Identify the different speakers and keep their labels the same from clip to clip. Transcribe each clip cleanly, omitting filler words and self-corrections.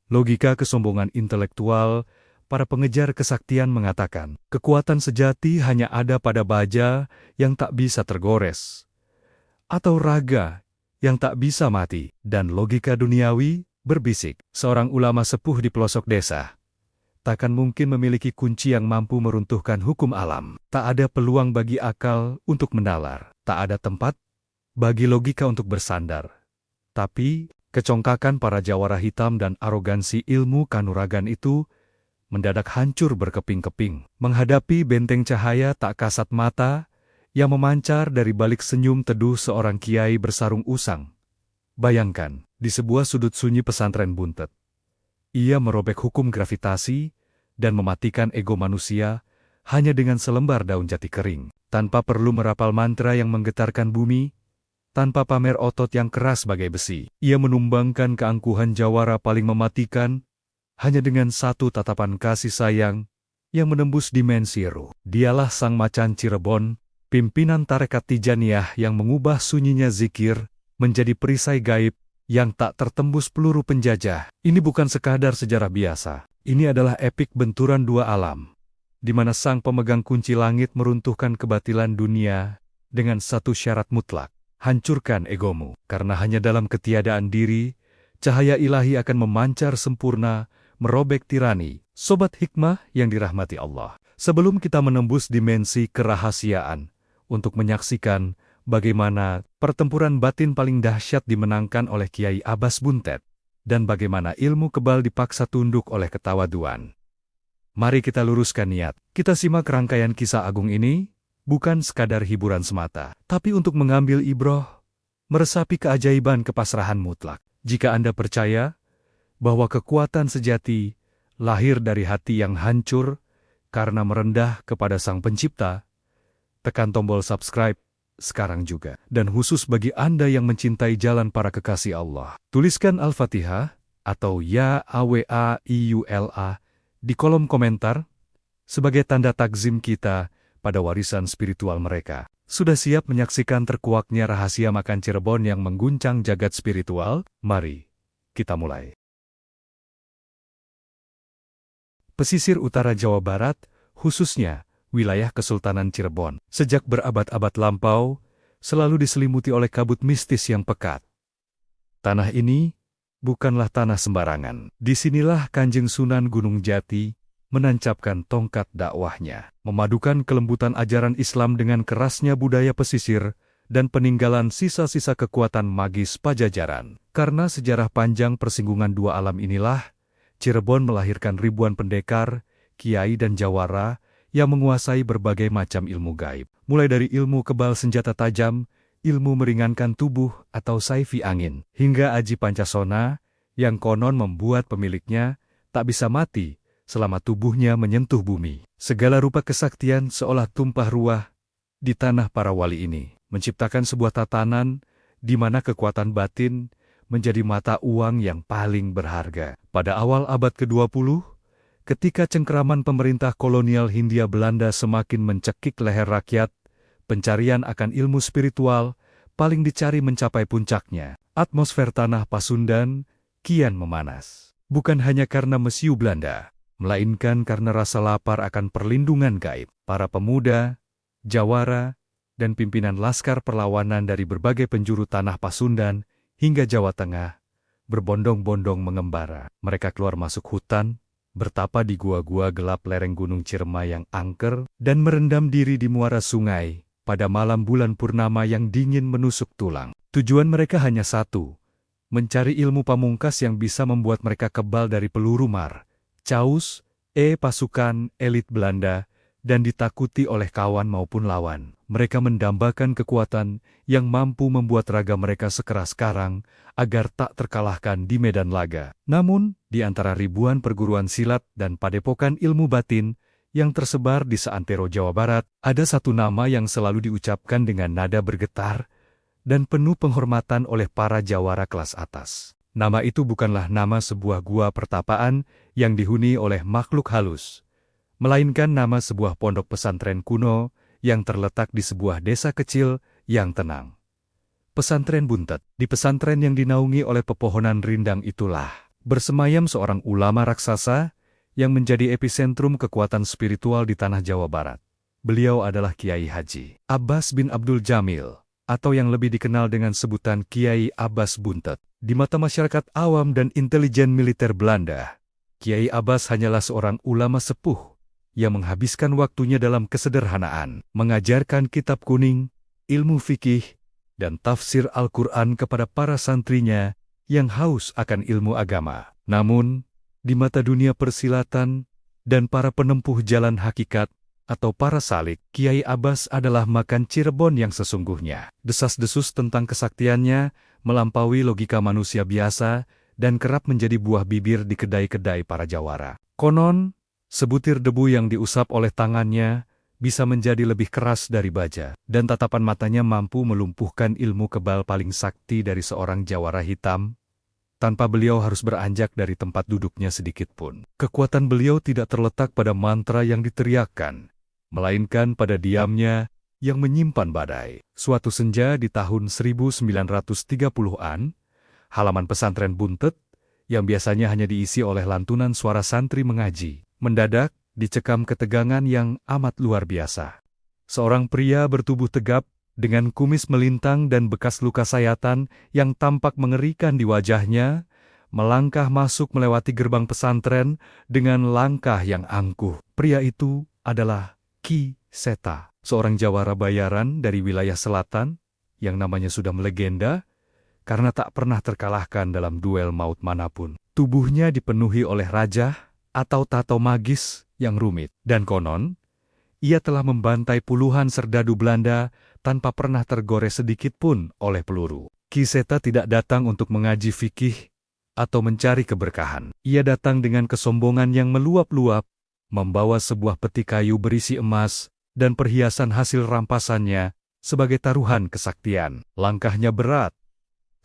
Speaker 1: Logika kesombongan intelektual, para pengejar kesaktian mengatakan, kekuatan sejati hanya ada pada baja yang tak bisa tergores, atau raga yang tak bisa mati. Dan logika duniawi berbisik, seorang ulama sepuh di pelosok desa takkan mungkin memiliki kunci yang mampu meruntuhkan hukum alam. Tak ada peluang bagi akal untuk menalar, tak ada tempat bagi logika untuk bersandar. Tapi, kecongkakan para jawara hitam dan arogansi ilmu kanuragan itu mendadak hancur berkeping-keping, menghadapi benteng cahaya tak kasat mata yang memancar dari balik senyum teduh seorang kiai bersarung usang. Bayangkan, di sebuah sudut sunyi pesantren buntet, ia merobek hukum gravitasi dan mematikan ego manusia hanya dengan selembar daun jati kering, tanpa perlu merapal mantra yang menggetarkan bumi, tanpa pamer otot yang keras bagai besi. Ia menumbangkan keangkuhan jawara paling mematikan hanya dengan satu tatapan kasih sayang yang menembus dimensi ruh. Dialah sang macan Cirebon, pimpinan tarekat Tijaniyah yang mengubah sunyinya zikir menjadi perisai gaib yang tak tertembus peluru penjajah. Ini bukan sekadar sejarah biasa. Ini adalah epik benturan dua alam, di mana sang pemegang kunci langit meruntuhkan kebatilan dunia dengan satu syarat mutlak. Hancurkan egomu, karena hanya dalam ketiadaan diri, cahaya ilahi akan memancar sempurna, merobek tirani. Sobat hikmah yang dirahmati Allah, sebelum kita menembus dimensi kerahasiaan, untuk menyaksikan bagaimana pertempuran batin paling dahsyat dimenangkan oleh Kiai Abbas Buntet, dan bagaimana ilmu kebal dipaksa tunduk oleh ketawaduan. Mari kita luruskan niat. Kita simak rangkaian kisah agung ini, bukan sekadar hiburan semata, tapi untuk mengambil ibroh, meresapi keajaiban kepasrahan mutlak. Jika Anda percaya bahwa kekuatan sejati lahir dari hati yang hancur karena merendah kepada Sang Pencipta, tekan tombol subscribe sekarang juga. Dan khusus bagi Anda yang mencintai jalan para kekasih Allah, tuliskan Al-Fatihah atau Ya Awaiula di kolom komentar sebagai tanda takzim kita pada warisan spiritual mereka. Sudah siap menyaksikan terkuaknya rahasia makan Cirebon yang mengguncang jagat spiritual? Mari kita mulai. Pesisir utara Jawa Barat, khususnya wilayah Kesultanan Cirebon, sejak berabad-abad lampau, selalu diselimuti oleh kabut mistis yang pekat. Tanah ini bukanlah tanah sembarangan. Disinilah Kanjeng Sunan Gunung Jati menancapkan tongkat dakwahnya, memadukan kelembutan ajaran Islam dengan kerasnya budaya pesisir dan peninggalan sisa-sisa kekuatan magis Pajajaran. Karena sejarah panjang persinggungan dua alam inilah, Cirebon melahirkan ribuan pendekar, kiai dan jawara yang menguasai berbagai macam ilmu gaib, mulai dari ilmu kebal senjata tajam, ilmu meringankan tubuh atau saifi angin, hingga aji pancasona yang konon membuat pemiliknya tak bisa mati selama tubuhnya menyentuh bumi. Segala rupa kesaktian seolah tumpah ruah di tanah para wali ini, menciptakan sebuah tatanan di mana kekuatan batin menjadi mata uang yang paling berharga. Pada awal abad ke-20, ketika cengkeraman pemerintah kolonial Hindia Belanda semakin mencekik leher rakyat, pencarian akan ilmu spiritual paling dicari mencapai puncaknya. Atmosfer tanah Pasundan kian memanas. Bukan hanya karena mesiu Belanda, melainkan karena rasa lapar akan perlindungan gaib. Para pemuda, jawara, dan pimpinan laskar perlawanan dari berbagai penjuru tanah Pasundan hingga Jawa Tengah berbondong-bondong mengembara. Mereka keluar masuk hutan, bertapa di gua-gua gelap lereng Gunung Ciremai yang angker, dan merendam diri di muara sungai pada malam bulan purnama yang dingin menusuk tulang. Tujuan mereka hanya satu, mencari ilmu pamungkas yang bisa membuat mereka kebal dari peluru mar, caus, pasukan elit Belanda, dan ditakuti oleh kawan maupun lawan. Mereka mendambakan kekuatan yang mampu membuat raga mereka sekeras karang agar tak terkalahkan di medan laga. Namun, di antara ribuan perguruan silat dan padepokan ilmu batin yang tersebar di seantero Jawa Barat, ada satu nama yang selalu diucapkan dengan nada bergetar dan penuh penghormatan oleh para jawara kelas atas. Nama itu bukanlah nama sebuah gua pertapaan yang dihuni oleh makhluk halus, melainkan nama sebuah pondok pesantren kuno yang terletak di sebuah desa kecil yang tenang. Pesantren Buntet. Di pesantren yang dinaungi oleh pepohonan rindang itulah bersemayam seorang ulama raksasa yang menjadi epicentrum kekuatan spiritual di tanah Jawa Barat. Beliau adalah Kiai Haji Abbas bin Abdul Jamil, atau yang lebih dikenal dengan sebutan Kiai Abbas Buntet. Di mata masyarakat awam dan intelijen militer Belanda, Kiai Abbas hanyalah seorang ulama sepuh yang menghabiskan waktunya dalam kesederhanaan, mengajarkan kitab kuning, ilmu fikih, dan tafsir Al-Quran kepada para santrinya yang haus akan ilmu agama. Namun, di mata dunia persilatan dan para penempuh jalan hakikat atau para salik, Kiai Abbas adalah makan Cirebon yang sesungguhnya. Desas-desus tentang kesaktiannya melampaui logika manusia biasa dan kerap menjadi buah bibir di kedai-kedai para jawara. Konon, sebutir debu yang diusap oleh tangannya bisa menjadi lebih keras dari baja, dan tatapan matanya mampu melumpuhkan ilmu kebal paling sakti dari seorang jawara hitam, tanpa beliau harus beranjak dari tempat duduknya sedikit pun. Kekuatan beliau tidak terletak pada mantra yang diteriakkan, melainkan pada diamnya yang menyimpan badai. Suatu senja di tahun 1930-an, halaman pesantren Buntet, yang biasanya hanya diisi oleh lantunan suara santri mengaji, mendadak dicekam ketegangan yang amat luar biasa. Seorang pria bertubuh tegap, dengan kumis melintang dan bekas luka sayatan yang tampak mengerikan di wajahnya, melangkah masuk melewati gerbang pesantren dengan langkah yang angkuh. Pria itu adalah Ki Seta, seorang jawara bayaran dari wilayah selatan, yang namanya sudah melegenda, karena tak pernah terkalahkan dalam duel maut manapun. Tubuhnya dipenuhi oleh rajah atau tato magis yang rumit, dan konon, ia telah membantai puluhan serdadu Belanda tanpa pernah tergores sedikit pun oleh peluru. Ki Seta tidak datang untuk mengaji fikih atau mencari keberkahan. Ia datang dengan kesombongan yang meluap-luap, membawa sebuah peti kayu berisi emas dan perhiasan hasil rampasannya sebagai taruhan kesaktian. Langkahnya berat,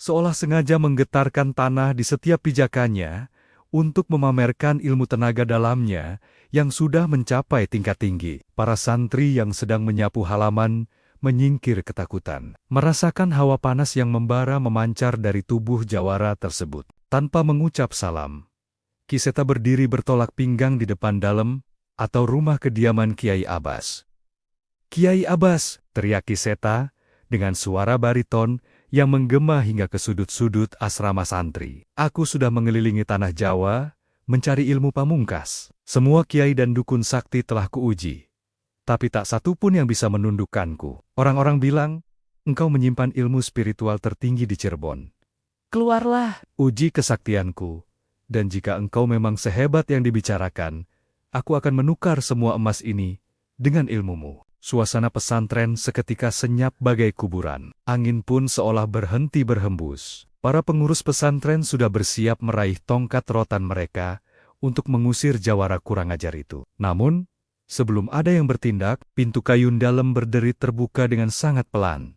Speaker 1: seolah sengaja menggetarkan tanah di setiap pijakannya untuk memamerkan ilmu tenaga dalamnya yang sudah mencapai tingkat tinggi. Para santri yang sedang menyapu halaman menyingkir ketakutan, merasakan hawa panas yang membara memancar dari tubuh jawara tersebut. Tanpa mengucap salam, Ki Seta berdiri bertolak pinggang di depan dalem atau rumah kediaman Kiai Abbas. "Kiai Abbas!" teriak Ki Seta dengan suara bariton yang menggema hingga ke sudut-sudut asrama santri. "Aku sudah mengelilingi tanah Jawa, mencari ilmu pamungkas. Semua kiai dan dukun sakti telah kuuji, tapi tak satu pun yang bisa menundukkanku. Orang-orang bilang, engkau menyimpan ilmu spiritual tertinggi di Cirebon. Keluarlah, uji kesaktianku. Dan jika engkau memang sehebat yang dibicarakan, aku akan menukar semua emas ini dengan ilmumu." Suasana pesantren seketika senyap bagai kuburan. Angin pun seolah berhenti berhembus. Para pengurus pesantren sudah bersiap meraih tongkat rotan mereka untuk mengusir jawara kurang ajar itu. Namun, sebelum ada yang bertindak, pintu kayun dalam berderit terbuka dengan sangat pelan,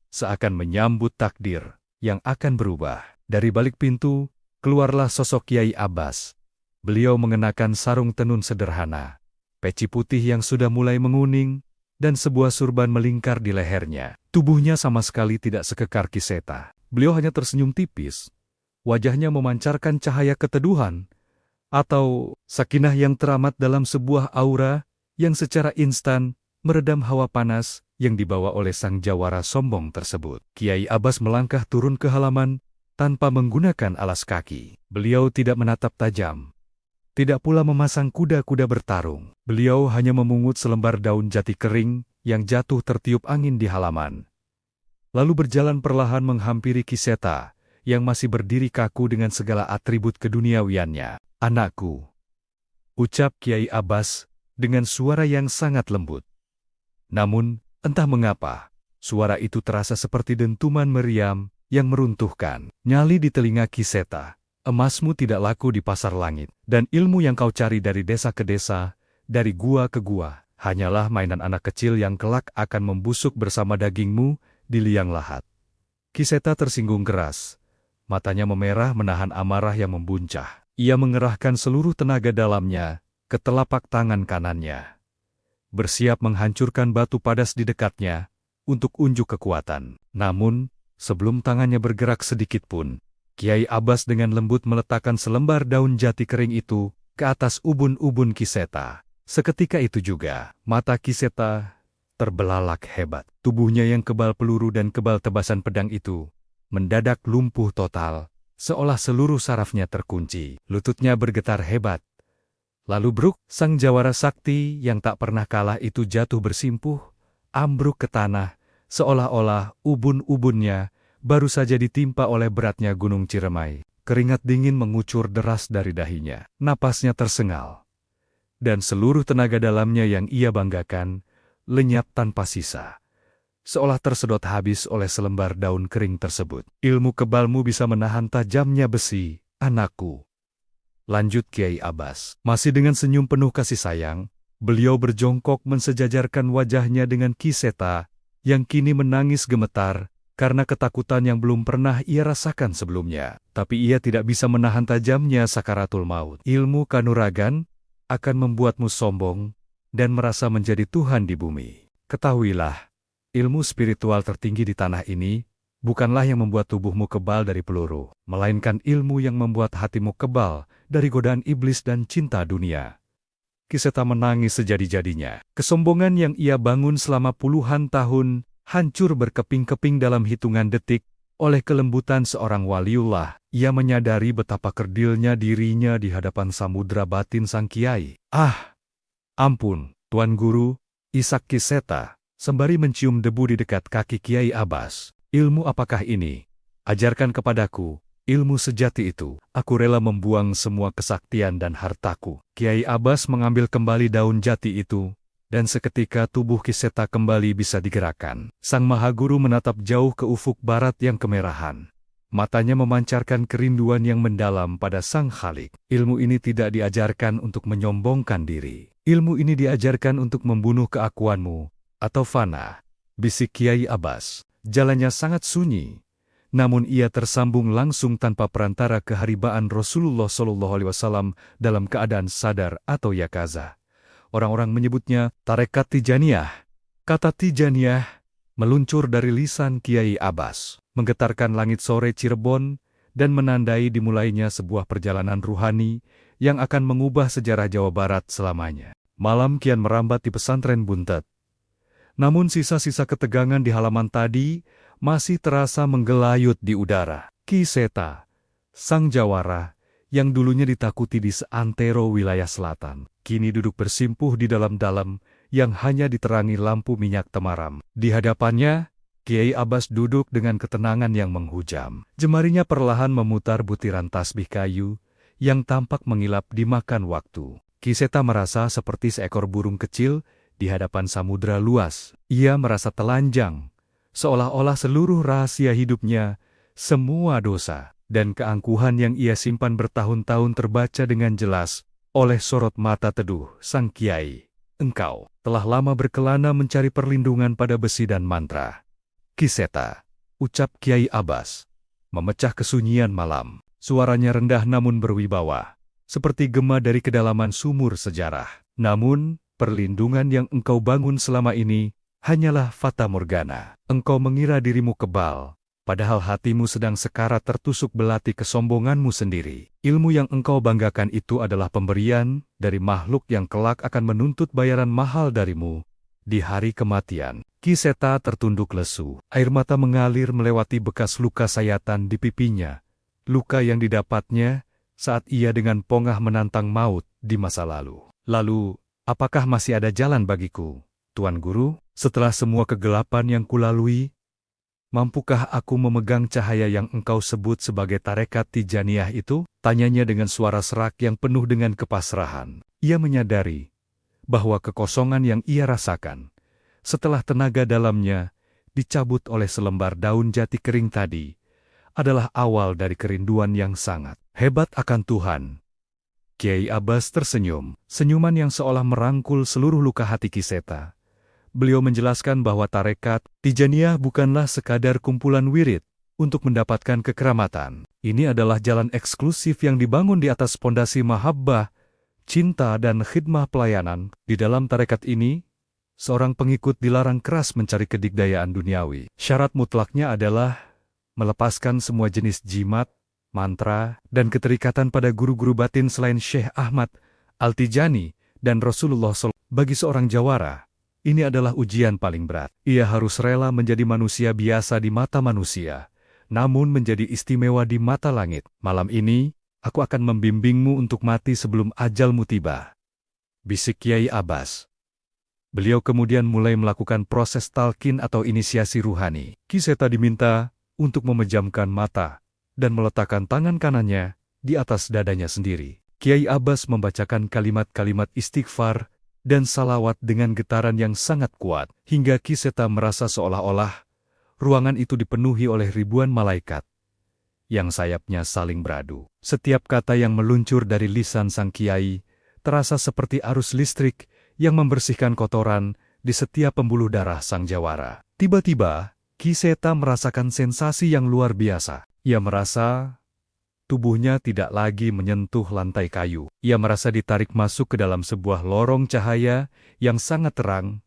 Speaker 1: seakan menyambut takdir yang akan berubah. Dari balik pintu, keluarlah sosok Kiai Abbas. Beliau mengenakan sarung tenun sederhana, peci putih yang sudah mulai menguning, dan sebuah surban melingkar di lehernya. Tubuhnya sama sekali tidak sekekar Ki Seta. Beliau hanya tersenyum tipis. Wajahnya memancarkan cahaya keteduhan, atau sakinah yang teramat dalam sebuah aura yang secara instan meredam hawa panas yang dibawa oleh sang jawara sombong tersebut. Kiai Abbas melangkah turun ke halaman tanpa menggunakan alas kaki. Beliau tidak menatap tajam, tidak pula memasang kuda-kuda bertarung. Beliau hanya memungut selembar daun jati kering yang jatuh tertiup angin di halaman, lalu berjalan perlahan menghampiri Ki Seta yang masih berdiri kaku dengan segala atribut keduniawiannya. "Anakku," ucap Kiai Abbas dengan suara yang sangat lembut. Namun, entah mengapa, suara itu terasa seperti dentuman meriam yang meruntuhkan. "Nyali di telinga Ki Seta. Emasmu tidak laku di pasar langit, dan ilmu yang kau cari dari desa ke desa, dari gua ke gua, hanyalah mainan anak kecil yang kelak akan membusuk bersama dagingmu di liang lahat." Ki Seta tersinggung keras. Matanya memerah menahan amarah yang membuncah. Ia mengerahkan seluruh tenaga dalamnya ke telapak tangan kanannya, bersiap menghancurkan batu padas di dekatnya untuk unjuk kekuatan. Namun, sebelum tangannya bergerak sedikit pun, Kiai Abbas dengan lembut meletakkan selembar daun jati kering itu ke atas ubun-ubun Kiseta. Seketika itu juga, mata Kiseta terbelalak hebat. Tubuhnya yang kebal peluru dan kebal tebasan pedang itu mendadak lumpuh total, seolah seluruh sarafnya terkunci. Lututnya bergetar hebat. Lalu bruk, sang jawara sakti yang tak pernah kalah itu jatuh bersimpuh, ambruk ke tanah, seolah-olah ubun-ubunnya baru saja ditimpa oleh beratnya gunung Ciremai. Keringat dingin mengucur deras dari dahinya. Napasnya tersengal. Dan seluruh tenaga dalamnya yang ia banggakan lenyap tanpa sisa. Seolah tersedot habis oleh selembar daun kering tersebut. Ilmu kebalmu bisa menahan tajamnya besi, anakku. Lanjut Kiai Abbas. Masih dengan senyum penuh kasih sayang, beliau berjongkok mensejajarkan wajahnya dengan Kiseta yang kini menangis gemetar karena ketakutan yang belum pernah ia rasakan sebelumnya. Tapi ia tidak bisa menahan tajamnya sakaratul maut. Ilmu kanuragan akan membuatmu sombong dan merasa menjadi Tuhan di bumi. Ketahuilah, ilmu spiritual tertinggi di tanah ini bukanlah yang membuat tubuhmu kebal dari peluru, melainkan ilmu yang membuat hatimu kebal dari godaan iblis dan cinta dunia. Kiseta menangis sejadi-jadinya. Kesombongan yang ia bangun selama puluhan tahun hancur berkeping-keping dalam hitungan detik. Oleh kelembutan seorang waliullah, ia menyadari betapa kerdilnya dirinya di hadapan samudra batin sang kiai. Ah, ampun, Tuan Guru, isak Kiseta, sembari mencium debu di dekat kaki Kiai Abbas. Ilmu apakah ini? Ajarkan kepadaku, ilmu sejati itu. Aku rela membuang semua kesaktian dan hartaku. Kiai Abbas mengambil kembali daun jati itu, dan seketika tubuh Kiseta kembali bisa digerakkan. Sang Mahaguru menatap jauh ke ufuk barat yang kemerahan. Matanya memancarkan kerinduan yang mendalam pada Sang Khalik. Ilmu ini tidak diajarkan untuk menyombongkan diri. Ilmu ini diajarkan untuk membunuh keakuanmu, atau fana. Bisik Kiai Abbas. Jalannya sangat sunyi, namun ia tersambung langsung tanpa perantara keharibaan Rasulullah SAW dalam keadaan sadar atau yakaza. Orang-orang menyebutnya tarekat Tijaniyah. Kata Tijaniyah meluncur dari lisan Kiai Abbas, menggetarkan langit sore Cirebon dan menandai dimulainya sebuah perjalanan ruhani yang akan mengubah sejarah Jawa Barat selamanya. Malam kian merambat di pesantren Buntet. Namun sisa-sisa ketegangan di halaman tadi masih terasa menggelayut di udara. Kiseta, sang jawara, yang dulunya ditakuti di seantero wilayah selatan, kini duduk bersimpuh di dalam-dalam yang hanya diterangi lampu minyak temaram. Di hadapannya, Kiai Abbas duduk dengan ketenangan yang menghujam. Jemarinya perlahan memutar butiran tasbih kayu yang tampak mengilap dimakan waktu. Kiseta merasa seperti seekor burung kecil di hadapan samudra luas. Ia merasa telanjang, seolah-olah seluruh rahasia hidupnya, semua dosa dan keangkuhan yang ia simpan bertahun-tahun terbaca dengan jelas oleh sorot mata teduh sang kiai. Engkau telah lama berkelana mencari perlindungan pada besi dan mantra. Kiseta, ucap Kiai Abbas, memecah kesunyian malam. Suaranya rendah namun berwibawa, seperti gema dari kedalaman sumur sejarah. Namun, perlindungan yang engkau bangun selama ini hanyalah fata morgana. Engkau mengira dirimu kebal, padahal hatimu sedang sekarat tertusuk belati kesombonganmu sendiri. Ilmu yang engkau banggakan itu adalah pemberian dari makhluk yang kelak akan menuntut bayaran mahal darimu di hari kematian. Kiseta tertunduk lesu. Air mata mengalir melewati bekas luka sayatan di pipinya. Luka yang didapatnya saat ia dengan pongah menantang maut di masa lalu. Lalu, apakah masih ada jalan bagiku, Tuan Guru? Setelah semua kegelapan yang kulalui, mampukah aku memegang cahaya yang engkau sebut sebagai tarekat Tijaniyah itu? Tanyanya dengan suara serak yang penuh dengan kepasrahan. Ia menyadari bahwa kekosongan yang ia rasakan setelah tenaga dalamnya dicabut oleh selembar daun jati kering tadi adalah awal dari kerinduan yang sangat hebat akan Tuhan. Kiai Abbas tersenyum, senyuman yang seolah merangkul seluruh luka hati Kiseta. Beliau menjelaskan bahwa tarekat Tijaniyah bukanlah sekadar kumpulan wirid untuk mendapatkan kekeramatan. Ini adalah jalan eksklusif yang dibangun di atas pondasi mahabbah, cinta dan khidmah pelayanan. Di dalam tarekat ini, seorang pengikut dilarang keras mencari kedigdayaan duniawi. Syarat mutlaknya adalah melepaskan semua jenis jimat mantra, dan keterikatan pada guru-guru batin selain Syekh Ahmad Al-Tijani dan Rasulullah SAW. Bagi seorang jawara, ini adalah ujian paling berat. Ia harus rela menjadi manusia biasa di mata manusia, namun menjadi istimewa di mata langit. Malam ini, aku akan membimbingmu untuk mati sebelum ajalmu tiba, bisik Kiai Abbas. Beliau kemudian mulai melakukan proses talqin atau inisiasi ruhani. Ki Seta diminta untuk memejamkan mata dan meletakkan tangan kanannya di atas dadanya sendiri. Kiai Abbas membacakan kalimat-kalimat istighfar dan salawat dengan getaran yang sangat kuat, hingga Ki Seta merasa seolah-olah ruangan itu dipenuhi oleh ribuan malaikat yang sayapnya saling beradu. Setiap kata yang meluncur dari lisan sang kiai terasa seperti arus listrik yang membersihkan kotoran di setiap pembuluh darah sang jawara. Tiba-tiba, Ki Seta merasakan sensasi yang luar biasa. Ia merasa tubuhnya tidak lagi menyentuh lantai kayu. Ia merasa ditarik masuk ke dalam sebuah lorong cahaya yang sangat terang,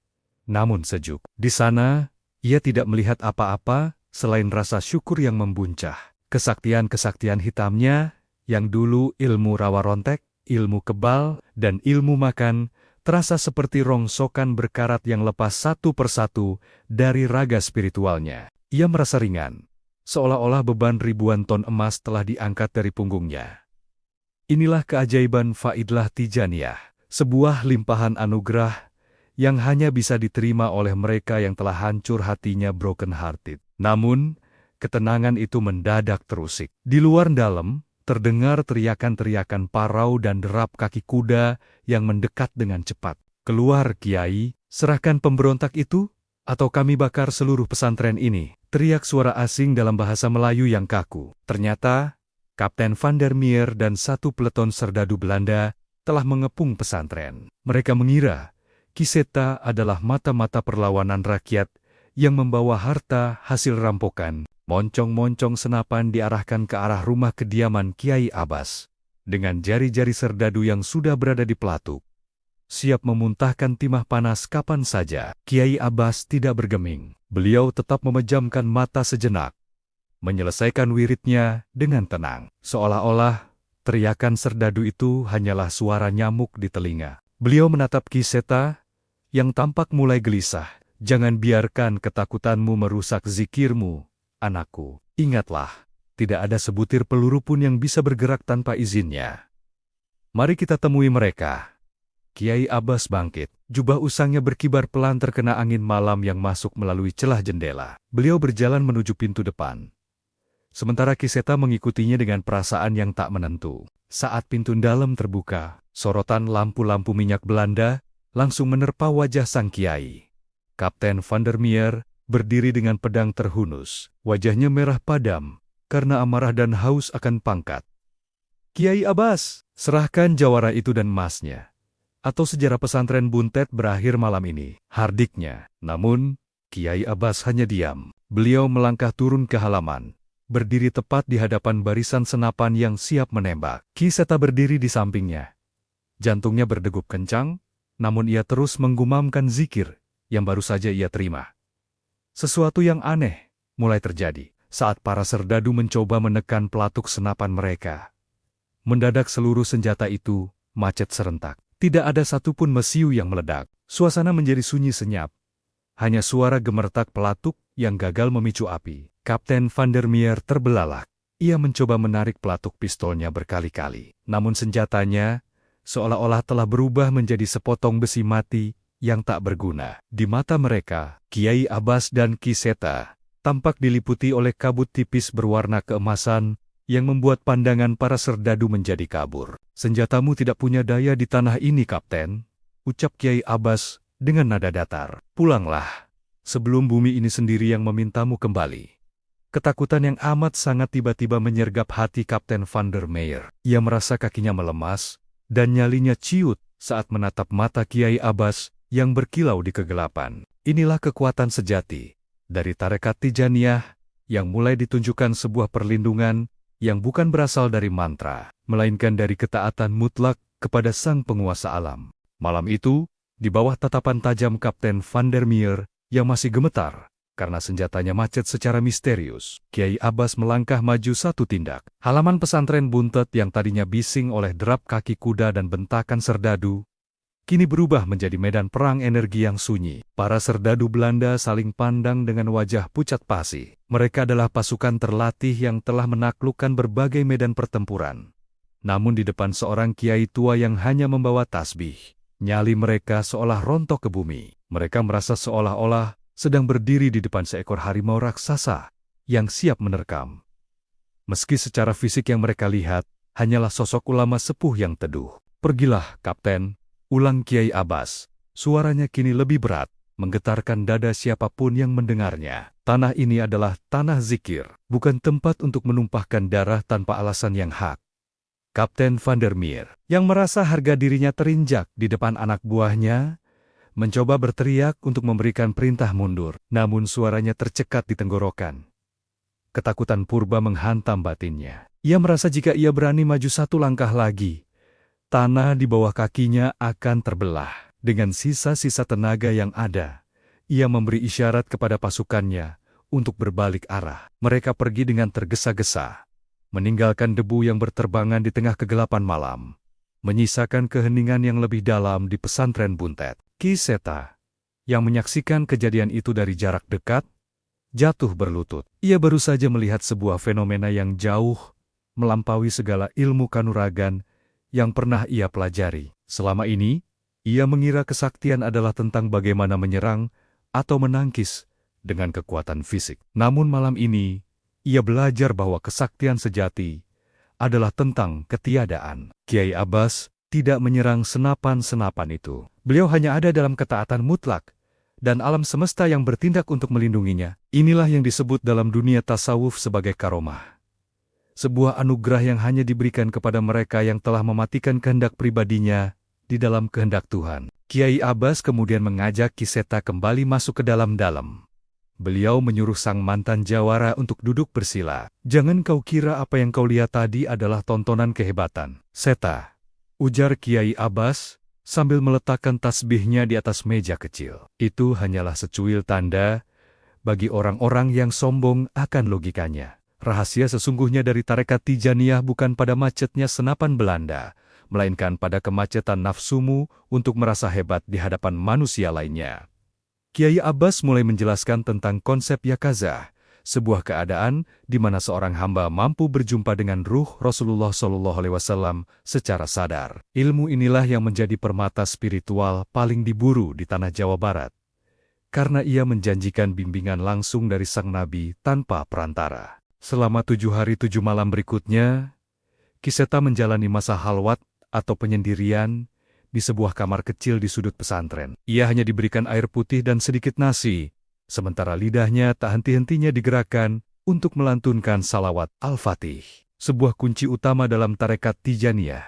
Speaker 1: namun sejuk. Di sana, ia tidak melihat apa-apa selain rasa syukur yang membuncah. Kesaktian-kesaktian hitamnya, yang dulu ilmu rawa rontek, ilmu kebal, dan ilmu makan, terasa seperti rongsokan berkarat yang lepas satu persatu dari raga spiritualnya. Ia merasa ringan, seolah-olah beban ribuan ton emas telah diangkat dari punggungnya. Inilah keajaiban Faidlah Tijaniyah, sebuah limpahan anugerah yang hanya bisa diterima oleh mereka yang telah hancur hatinya broken hearted. Namun, ketenangan itu mendadak terusik. Di luar dalam, terdengar teriakan-teriakan parau dan derap kaki kuda yang mendekat dengan cepat. Keluar, Kiai, serahkan pemberontak itu, atau kami bakar seluruh pesantren ini. Teriak suara asing dalam bahasa Melayu yang kaku. Ternyata, Kapten Van der Meer dan satu peleton serdadu Belanda telah mengepung pesantren. Mereka mengira Ki Seta adalah mata-mata perlawanan rakyat yang membawa harta hasil rampokan. Moncong-moncong senapan diarahkan ke arah rumah kediaman Kiai Abbas. Dengan jari-jari serdadu yang sudah berada di pelatuk, siap memuntahkan timah panas kapan saja. Kiai Abbas tidak bergeming. Beliau tetap memejamkan mata sejenak, menyelesaikan wiridnya dengan tenang. Seolah-olah teriakan serdadu itu hanyalah suara nyamuk di telinga. Beliau menatap Ki Seta, yang tampak mulai gelisah. Jangan biarkan ketakutanmu merusak zikirmu, anakku. Ingatlah, tidak ada sebutir peluru pun yang bisa bergerak tanpa izinnya. Mari kita temui mereka. Kiai Abbas bangkit. Jubah usangnya berkibar pelan terkena angin malam yang masuk melalui celah jendela. Beliau berjalan menuju pintu depan, sementara Ki Seta mengikutinya dengan perasaan yang tak menentu. Saat pintu dalam terbuka, sorotan lampu-lampu minyak Belanda langsung menerpa wajah sang kiai. Kapten Van der Meer berdiri dengan pedang terhunus. Wajahnya merah padam karena amarah dan haus akan pangkat. Kiai Abbas, serahkan jawara itu dan emasnya, atau sejarah pesantren Buntet berakhir malam ini, hardiknya. Namun, Kiai Abbas hanya diam. Beliau melangkah turun ke halaman, berdiri tepat di hadapan barisan senapan yang siap menembak. Ki Seta berdiri di sampingnya. Jantungnya berdegup kencang, namun ia terus menggumamkan zikir yang baru saja ia terima. Sesuatu yang aneh mulai terjadi saat para serdadu mencoba menekan pelatuk senapan mereka. Mendadak seluruh senjata itu macet serentak. Tidak ada satupun mesiu yang meledak. Suasana menjadi sunyi senyap. Hanya suara gemertak pelatuk yang gagal memicu api. Kapten Van der Meer terbelalak. Ia mencoba menarik pelatuk pistolnya berkali-kali. Namun senjatanya seolah-olah telah berubah menjadi sepotong besi mati yang tak berguna. Di mata mereka, Kiai Abbas dan Ki Seta tampak diliputi oleh kabut tipis berwarna keemasan yang membuat pandangan para serdadu menjadi kabur. Senjatamu tidak punya daya di tanah ini, Kapten, ucap Kiai Abbas dengan nada datar. Pulanglah, sebelum bumi ini sendiri yang memintamu kembali. Ketakutan yang amat sangat tiba-tiba menyergap hati Kapten Van der Meer. Ia merasa kakinya melemas dan nyalinya ciut saat menatap mata Kiai Abbas yang berkilau di kegelapan. Inilah kekuatan sejati dari tarekat Tijaniyah yang mulai ditunjukkan sebuah perlindungan yang bukan berasal dari mantra, melainkan dari ketaatan mutlak kepada sang penguasa alam. Malam itu, di bawah tatapan tajam Kapten Van der Meer yang masih gemetar, karena senjatanya macet secara misterius. Kiai Abbas melangkah maju satu tindak. Halaman pesantren Buntet yang tadinya bising oleh derap kaki kuda dan bentakan serdadu, kini berubah menjadi medan perang energi yang sunyi. Para serdadu Belanda saling pandang dengan wajah pucat pasi. Mereka adalah pasukan terlatih yang telah menaklukkan berbagai medan pertempuran. Namun di depan seorang kiai tua yang hanya membawa tasbih, nyali mereka seolah rontok ke bumi. Mereka merasa seolah-olah sedang berdiri di depan seekor harimau raksasa yang siap menerkam. Meski secara fisik yang mereka lihat hanyalah sosok ulama sepuh yang teduh. "Pergilah, Kapten," ulang Kiai Abbas. Suaranya kini lebih berat, menggetarkan dada siapapun yang mendengarnya. Tanah ini adalah tanah zikir, bukan tempat untuk menumpahkan darah tanpa alasan yang hak. Kapten Van der Meer, yang merasa harga dirinya terinjak di depan anak buahnya, mencoba berteriak untuk memberikan perintah mundur, namun suaranya tercekat di tenggorokan. Ketakutan purba menghantam batinnya. Ia merasa jika ia berani maju satu langkah lagi, tanah di bawah kakinya akan terbelah. Dengan sisa-sisa tenaga yang ada, ia memberi isyarat kepada pasukannya untuk berbalik arah. Mereka pergi dengan tergesa-gesa, meninggalkan debu yang berterbangan di tengah kegelapan malam, menyisakan keheningan yang lebih dalam di pesantren Buntet. Ki Seta, yang menyaksikan kejadian itu dari jarak dekat, jatuh berlutut. Ia baru saja melihat sebuah fenomena yang jauh melampaui segala ilmu kanuragan yang pernah ia pelajari. Selama ini, ia mengira kesaktian adalah tentang bagaimana menyerang atau menangkis dengan kekuatan fisik. Namun malam ini, ia belajar bahwa kesaktian sejati adalah tentang ketiadaan. Kiai Abbas tidak menyerang senapan-senapan itu. Beliau hanya ada dalam ketaatan mutlak, dan alam semesta yang bertindak untuk melindunginya. Inilah yang disebut dalam dunia tasawuf sebagai karomah. Sebuah anugerah yang hanya diberikan kepada mereka yang telah mematikan kehendak pribadinya di dalam kehendak Tuhan. Kiai Abbas kemudian mengajak Ki Seta kembali masuk ke dalam-dalam. Beliau menyuruh sang mantan jawara untuk duduk bersila. "Jangan kau kira apa yang kau lihat tadi adalah tontonan kehebatan, Seta," ujar Kiai Abbas sambil meletakkan tasbihnya di atas meja kecil. "Itu hanyalah secuil tanda bagi orang-orang yang sombong akan logikanya. Rahasia sesungguhnya dari tarekat Tijaniyah bukan pada macetnya senapan Belanda, melainkan pada kemacetan nafsumu untuk merasa hebat di hadapan manusia lainnya." Kiai Abbas mulai menjelaskan tentang konsep yakazah, sebuah keadaan di mana seorang hamba mampu berjumpa dengan ruh Rasulullah SAW secara sadar. Ilmu inilah yang menjadi permata spiritual paling diburu di tanah Jawa Barat, karena ia menjanjikan bimbingan langsung dari sang Nabi tanpa perantara. Selama 7 hari 7 malam berikutnya, Ki Seta menjalani masa halwat atau penyendirian di sebuah kamar kecil di sudut pesantren. Ia hanya diberikan air putih dan sedikit nasi, sementara lidahnya tak henti-hentinya digerakkan untuk melantunkan salawat Al-Fatih, sebuah kunci utama dalam tarekat Tijaniyah,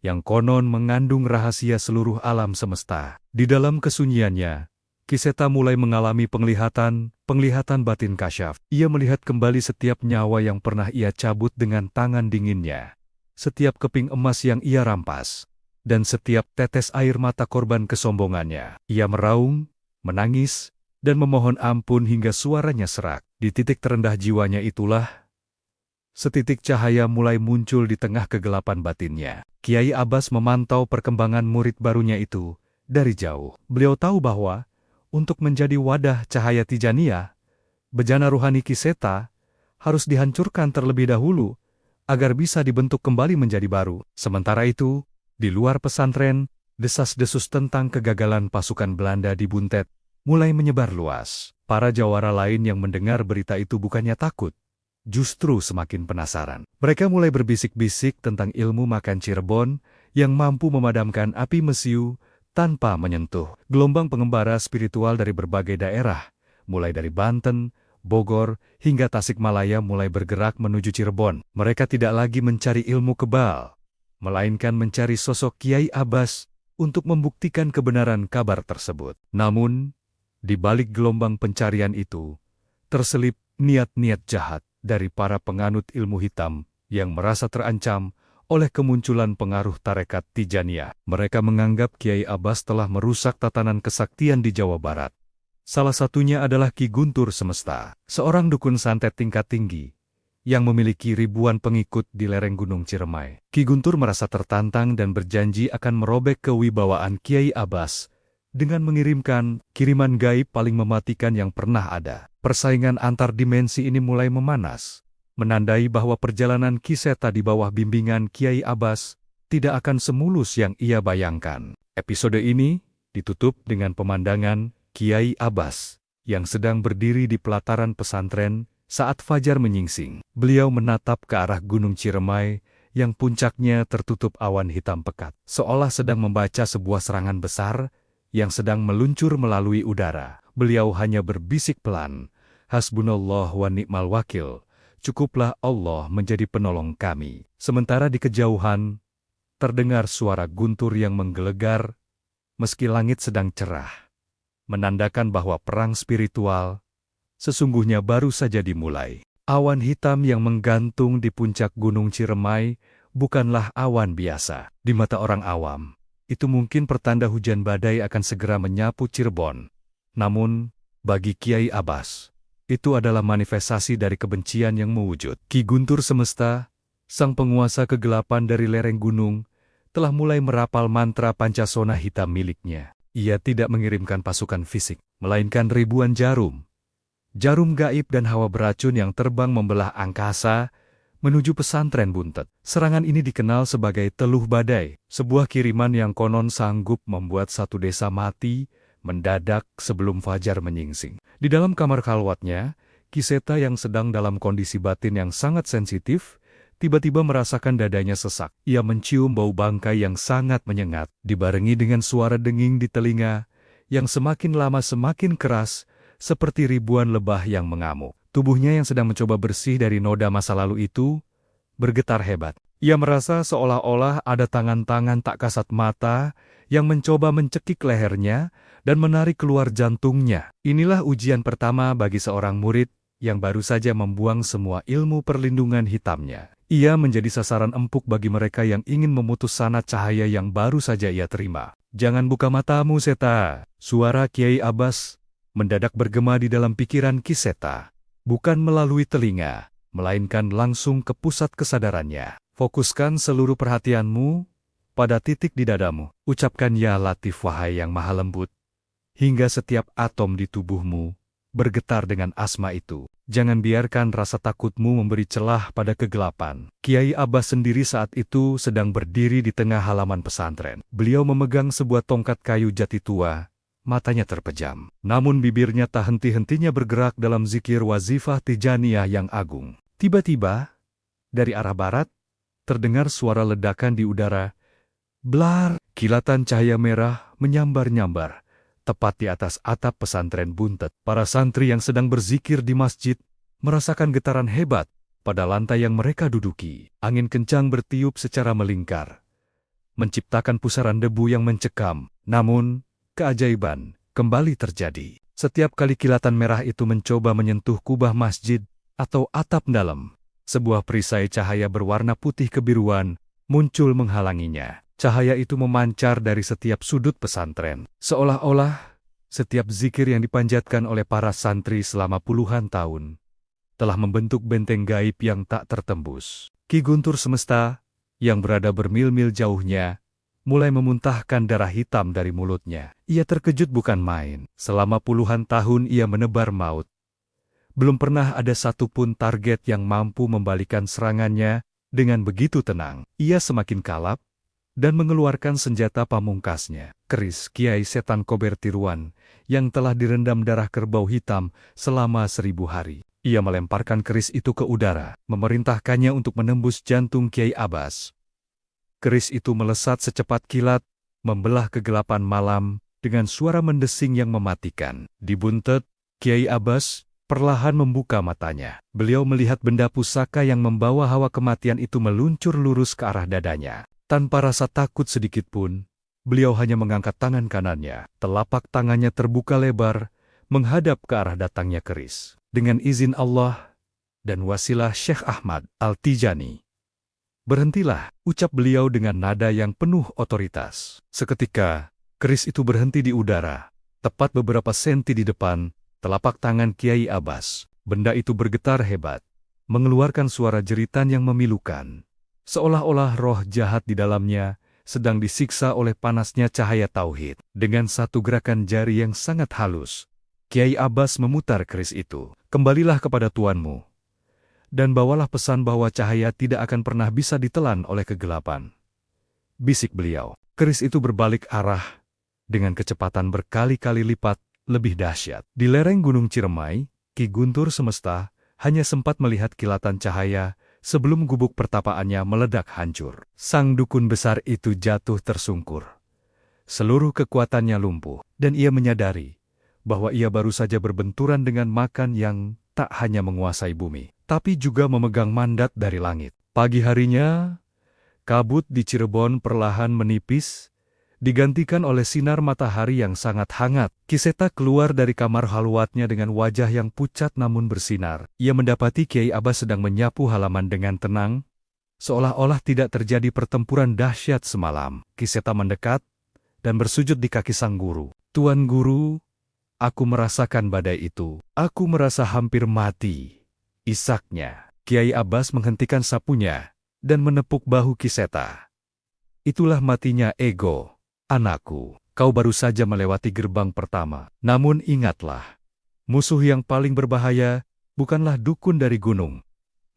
Speaker 1: yang konon mengandung rahasia seluruh alam semesta. Di dalam kesunyiannya, Ki Seta mulai mengalami penglihatan batin kasyaf. Ia melihat kembali setiap nyawa yang pernah ia cabut dengan tangan dinginnya, setiap keping emas yang ia rampas, dan setiap tetes air mata korban kesombongannya. Ia meraung, menangis, dan memohon ampun hingga suaranya serak. Di titik terendah jiwanya itulah, setitik cahaya mulai muncul di tengah kegelapan batinnya. Kiai Abbas memantau perkembangan murid barunya itu dari jauh. Beliau tahu bahwa, untuk menjadi wadah cahaya Tijaniyah, bejana ruhani Ki Seta harus dihancurkan terlebih dahulu, agar bisa dibentuk kembali menjadi baru. Sementara itu, di luar pesantren, desas-desus tentang kegagalan pasukan Belanda di Buntet mulai menyebar luas. Para jawara lain yang mendengar berita itu bukannya takut, justru semakin penasaran. Mereka mulai berbisik-bisik tentang ilmu makan Cirebon yang mampu memadamkan api mesiu tanpa menyentuh. Gelombang pengembara spiritual dari berbagai daerah, mulai dari Banten, Bogor, hingga Tasikmalaya mulai bergerak menuju Cirebon. Mereka tidak lagi mencari ilmu kebal, melainkan mencari sosok Kiai Abbas untuk membuktikan kebenaran kabar tersebut. Namun, di balik gelombang pencarian itu, terselip niat-niat jahat dari para penganut ilmu hitam yang merasa terancam oleh kemunculan pengaruh tarekat Tijaniyah. Mereka menganggap Kiai Abbas telah merusak tatanan kesaktian di Jawa Barat, Salah satunya adalah Ki Guntur Semesta, seorang dukun santet tingkat tinggi yang memiliki ribuan pengikut di lereng Gunung Ciremai. Ki Guntur merasa tertantang dan berjanji akan merobek kewibawaan Kiai Abbas dengan mengirimkan kiriman gaib paling mematikan yang pernah ada. Persaingan antar dimensi ini mulai memanas, menandai bahwa perjalanan Kiseta di bawah bimbingan Kiai Abbas tidak akan semulus yang ia bayangkan. Episode ini ditutup dengan pemandangan Kiai Abbas yang sedang berdiri di pelataran pesantren saat fajar menyingsing. Beliau menatap ke arah Gunung Ciremai yang puncaknya tertutup awan hitam pekat, seolah sedang membaca sebuah serangan besar yang sedang meluncur melalui udara. Beliau hanya berbisik pelan, "Hasbunallah wa ni'mal wakil, cukuplah Allah menjadi penolong kami." Sementara di kejauhan, terdengar suara guntur yang menggelegar, meski langit sedang cerah, menandakan bahwa perang spiritual sesungguhnya baru saja dimulai. Awan hitam yang menggantung di puncak Gunung Ciremai bukanlah awan biasa. Di mata orang awam, itu mungkin pertanda hujan badai akan segera menyapu Cirebon. Namun, bagi Kiai Abbas, itu adalah manifestasi dari kebencian yang mewujud. Ki Guntur Semesta, sang penguasa kegelapan dari lereng gunung, telah mulai merapal mantra Pancasona hitam miliknya. Ia tidak mengirimkan pasukan fisik, melainkan ribuan jarum gaib dan hawa beracun yang terbang membelah angkasa menuju pesantren Buntet. Serangan ini dikenal sebagai Teluh Badai, sebuah kiriman yang konon sanggup membuat satu desa mati mendadak sebelum fajar menyingsing. Di dalam kamar khalwatnya, Kiseta yang sedang dalam kondisi batin yang sangat sensitif, tiba-tiba merasakan dadanya sesak. Ia mencium bau bangkai yang sangat menyengat, dibarengi dengan suara denging di telinga, yang semakin lama semakin keras, seperti ribuan lebah yang mengamuk. Tubuhnya yang sedang mencoba bersih dari noda masa lalu itu, bergetar hebat. Ia merasa seolah-olah ada tangan-tangan tak kasat mata, yang mencoba mencekik lehernya, dan menarik keluar jantungnya. Inilah ujian pertama bagi seorang murid, yang baru saja membuang semua ilmu perlindungan hitamnya. Ia menjadi sasaran empuk bagi mereka yang ingin memutus sanat cahaya yang baru saja ia terima. "Jangan buka matamu, Seta!" Suara Kiai Abbas mendadak bergema di dalam pikiran Kiseta. Bukan melalui telinga, melainkan langsung ke pusat kesadarannya. "Fokuskan seluruh perhatianmu pada titik di dadamu. Ucapkan ya Latif wahai yang maha lembut, hingga setiap atom di tubuhmu bergetar dengan asma itu. Jangan biarkan rasa takutmu memberi celah pada kegelapan." Kiai Abbas sendiri saat itu sedang berdiri di tengah halaman pesantren. Beliau memegang sebuah tongkat kayu jati tua, matanya terpejam. Namun bibirnya tak henti-hentinya bergerak dalam zikir wazifah Tijaniyah yang agung. Tiba-tiba, dari arah barat, terdengar suara ledakan di udara. Blar, kilatan cahaya merah menyambar-nyambar tepat di atas atap pesantren Buntet. Para santri yang sedang berzikir di masjid merasakan getaran hebat pada lantai yang mereka duduki. Angin kencang bertiup secara melingkar, menciptakan pusaran debu yang mencekam. Namun, keajaiban kembali terjadi. Setiap kali kilatan merah itu mencoba menyentuh kubah masjid atau atap dalam, sebuah perisai cahaya berwarna putih kebiruan muncul menghalanginya. Cahaya itu memancar dari setiap sudut pesantren, seolah-olah setiap zikir yang dipanjatkan oleh para santri selama puluhan tahun telah membentuk benteng gaib yang tak tertembus. Ki Guntur Semesta, yang berada bermil-mil jauhnya, mulai memuntahkan darah hitam dari mulutnya. Ia terkejut bukan main. Selama puluhan tahun ia menebar maut. Belum pernah ada satupun target yang mampu membalikan serangannya dengan begitu tenang. Ia semakin kalap dan mengeluarkan senjata pamungkasnya, keris Kiai Setan Kober Tiruan, yang telah direndam darah kerbau hitam selama 1000 hari. Ia melemparkan keris itu ke udara, memerintahkannya untuk menembus jantung Kiai Abbas. Keris itu melesat secepat kilat, membelah kegelapan malam dengan suara mendesing yang mematikan. Di Buntet, Kiai Abbas perlahan membuka matanya. Beliau melihat benda pusaka yang membawa hawa kematian itu meluncur lurus ke arah dadanya. Tanpa rasa takut sedikitpun, beliau hanya mengangkat tangan kanannya. Telapak tangannya terbuka lebar, menghadap ke arah datangnya keris. Dengan izin Allah dan wasilah Syekh Ahmad Al-Tijani, "Berhentilah," ucap beliau dengan nada yang penuh otoritas. Seketika, keris itu berhenti di udara, Tepat beberapa senti di depan telapak tangan Kiai Abbas, benda itu bergetar hebat, mengeluarkan suara jeritan yang memilukan. Seolah-olah roh jahat di dalamnya sedang disiksa oleh panasnya cahaya tauhid. Dengan satu gerakan jari yang sangat halus, Kiai Abbas memutar keris itu. Kembalilah kepada tuanmu, dan bawalah pesan bahwa cahaya tidak akan pernah bisa ditelan oleh kegelapan. Bisik beliau. Keris itu berbalik arah dengan kecepatan berkali-kali lipat lebih dahsyat. Di lereng Gunung Ciremai, Ki Guntur Semesta hanya sempat melihat kilatan cahaya sebelum gubuk pertapaannya meledak hancur. Sang dukun besar itu jatuh tersungkur. Seluruh kekuatannya lumpuh, dan ia menyadari bahwa ia baru saja berbenturan dengan makan yang tak hanya menguasai bumi, tapi juga memegang mandat dari langit. Pagi harinya, kabut di Cirebon perlahan menipis, digantikan oleh sinar matahari yang sangat hangat. Ki Seta keluar dari kamar halwatnya dengan wajah yang pucat namun bersinar. Ia mendapati Kiai Abbas sedang menyapu halaman dengan tenang, seolah-olah tidak terjadi pertempuran dahsyat semalam. Ki Seta mendekat dan bersujud di kaki sang guru. "Tuan Guru, aku merasakan badai itu. Aku merasa hampir mati," isaknya. Kiai Abbas menghentikan sapunya dan menepuk bahu Ki Seta. "Itulah matinya ego, anakku. Kau baru saja melewati gerbang pertama. Namun ingatlah, musuh yang paling berbahaya bukanlah dukun dari gunung,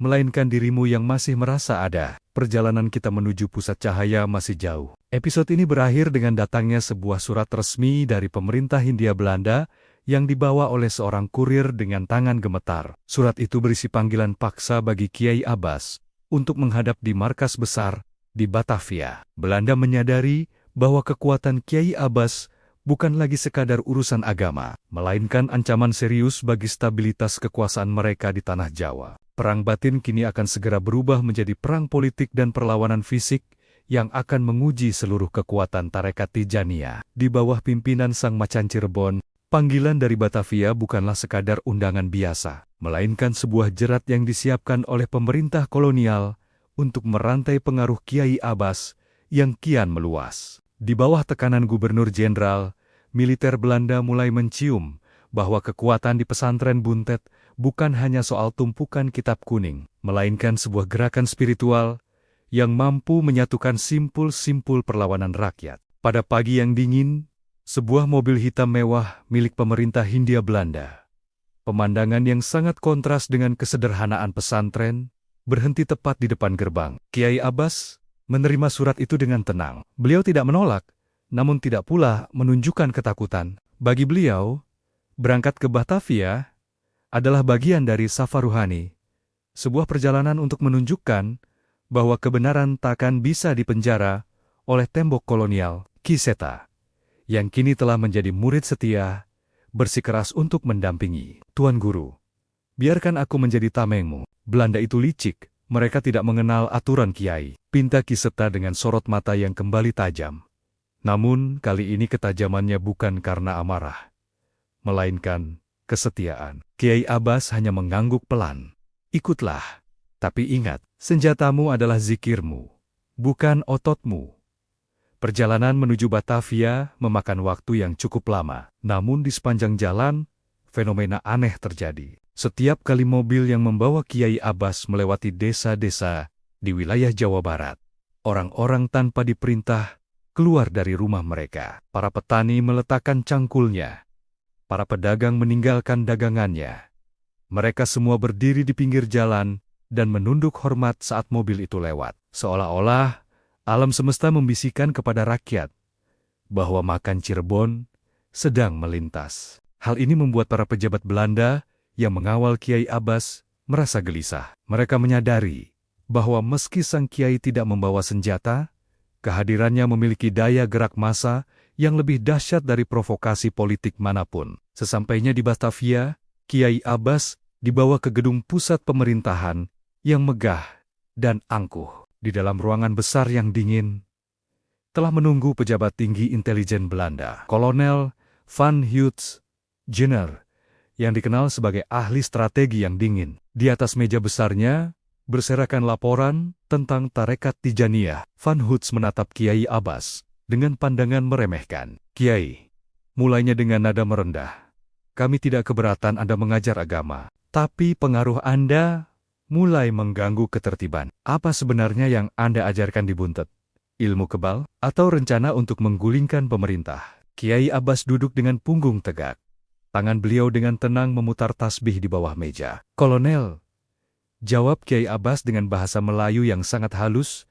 Speaker 1: melainkan dirimu yang masih merasa ada. Perjalanan kita menuju pusat cahaya masih jauh." Episode ini berakhir dengan datangnya sebuah surat resmi dari pemerintah Hindia Belanda yang dibawa oleh seorang kurir dengan tangan gemetar. Surat itu berisi panggilan paksa bagi Kiai Abbas untuk menghadap di markas besar di Batavia. Belanda menyadari bahwa kekuatan Kiai Abbas bukan lagi sekadar urusan agama, melainkan ancaman serius bagi stabilitas kekuasaan mereka di tanah Jawa. Perang batin kini akan segera berubah menjadi perang politik dan perlawanan fisik yang akan menguji seluruh kekuatan Tarekat Tijaniyah. Di bawah pimpinan Sang Macan Cirebon, panggilan dari Batavia bukanlah sekadar undangan biasa, melainkan sebuah jerat yang disiapkan oleh pemerintah kolonial untuk merantai pengaruh Kiai Abbas yang kian meluas. Di bawah tekanan Gubernur Jenderal, militer Belanda mulai mencium bahwa kekuatan di pesantren Buntet bukan hanya soal tumpukan kitab kuning, melainkan sebuah gerakan spiritual yang mampu menyatukan simpul-simpul perlawanan rakyat. Pada pagi yang dingin, sebuah mobil hitam mewah milik pemerintah Hindia Belanda, pemandangan yang sangat kontras dengan kesederhanaan pesantren, berhenti tepat di depan gerbang. Kiai Abbas menerima surat itu dengan tenang. Beliau tidak menolak, namun tidak pula menunjukkan ketakutan. Bagi beliau, berangkat ke Batavia adalah bagian dari safar ruhani, sebuah perjalanan untuk menunjukkan bahwa kebenaran takkan bisa dipenjara oleh tembok kolonial. Ki Seta, yang kini telah menjadi murid setia, bersikeras untuk mendampingi. "Tuan Guru, biarkan aku menjadi tamengmu. Belanda itu licik, mereka tidak mengenal aturan kiai," pinta Ki Seta dengan sorot mata yang kembali tajam. Namun kali ini ketajamannya bukan karena amarah, melainkan kesetiaan. Kiai Abbas hanya mengangguk pelan. "Ikutlah, tapi ingat, senjatamu adalah zikirmu, bukan ototmu." Perjalanan menuju Batavia memakan waktu yang cukup lama. Namun di sepanjang jalan, fenomena aneh terjadi. Setiap kali mobil yang membawa Kiai Abbas melewati desa-desa di wilayah Jawa Barat, orang-orang tanpa diperintah keluar dari rumah mereka. Para petani meletakkan cangkulnya. Para pedagang meninggalkan dagangannya. Mereka semua berdiri di pinggir jalan dan menunduk hormat saat mobil itu lewat. Seolah-olah alam semesta membisikkan kepada rakyat bahwa makan Cirebon sedang melintas. Hal ini membuat para pejabat Belanda yang mengawal Kiai Abbas merasa gelisah. Mereka menyadari bahwa meski sang Kiai tidak membawa senjata, kehadirannya memiliki daya gerak massa yang lebih dahsyat dari provokasi politik manapun. Sesampainya di Batavia, Kiai Abbas dibawa ke gedung pusat pemerintahan yang megah dan angkuh. Di dalam ruangan besar yang dingin, telah menunggu pejabat tinggi intelijen Belanda, Kolonel Van Huys Jenner, yang dikenal sebagai ahli strategi yang dingin. Di atas meja besarnya, berserakan laporan tentang Tarekat Tijaniyah. Van Huys menatap Kiai Abbas dengan pandangan meremehkan. "Kiai, mulainya dengan nada merendah. Kami tidak keberatan Anda mengajar agama, tapi pengaruh Anda mulai mengganggu ketertiban. Apa sebenarnya yang Anda ajarkan di Buntet? Ilmu kebal? Atau rencana untuk menggulingkan pemerintah? Kiai Abbas duduk dengan punggung tegak. Tangan beliau dengan tenang memutar tasbih di bawah meja. Kolonel, jawab Kiai Abbas dengan bahasa Melayu yang sangat halus,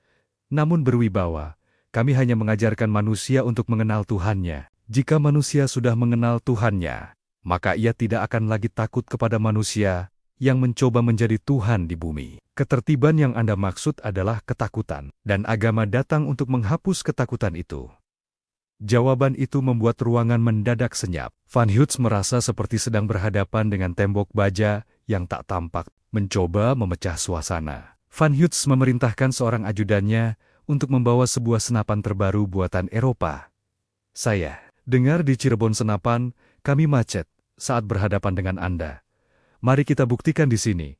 Speaker 1: namun berwibawa. Kami hanya mengajarkan manusia untuk mengenal Tuhannya. Jika manusia sudah mengenal Tuhannya, maka ia tidak akan lagi takut kepada manusia yang mencoba menjadi Tuhan di bumi. Ketertiban yang Anda maksud adalah ketakutan, dan agama datang untuk menghapus ketakutan itu. Jawaban itu membuat ruangan mendadak senyap. Van Hoots merasa seperti sedang berhadapan dengan tembok baja yang tak tampak, mencoba memecah suasana. Van Hoots memerintahkan seorang ajudannya untuk membawa sebuah senapan terbaru buatan Eropa. Saya dengar di Cirebon senapan, kami macet saat berhadapan dengan Anda. Mari kita buktikan di sini,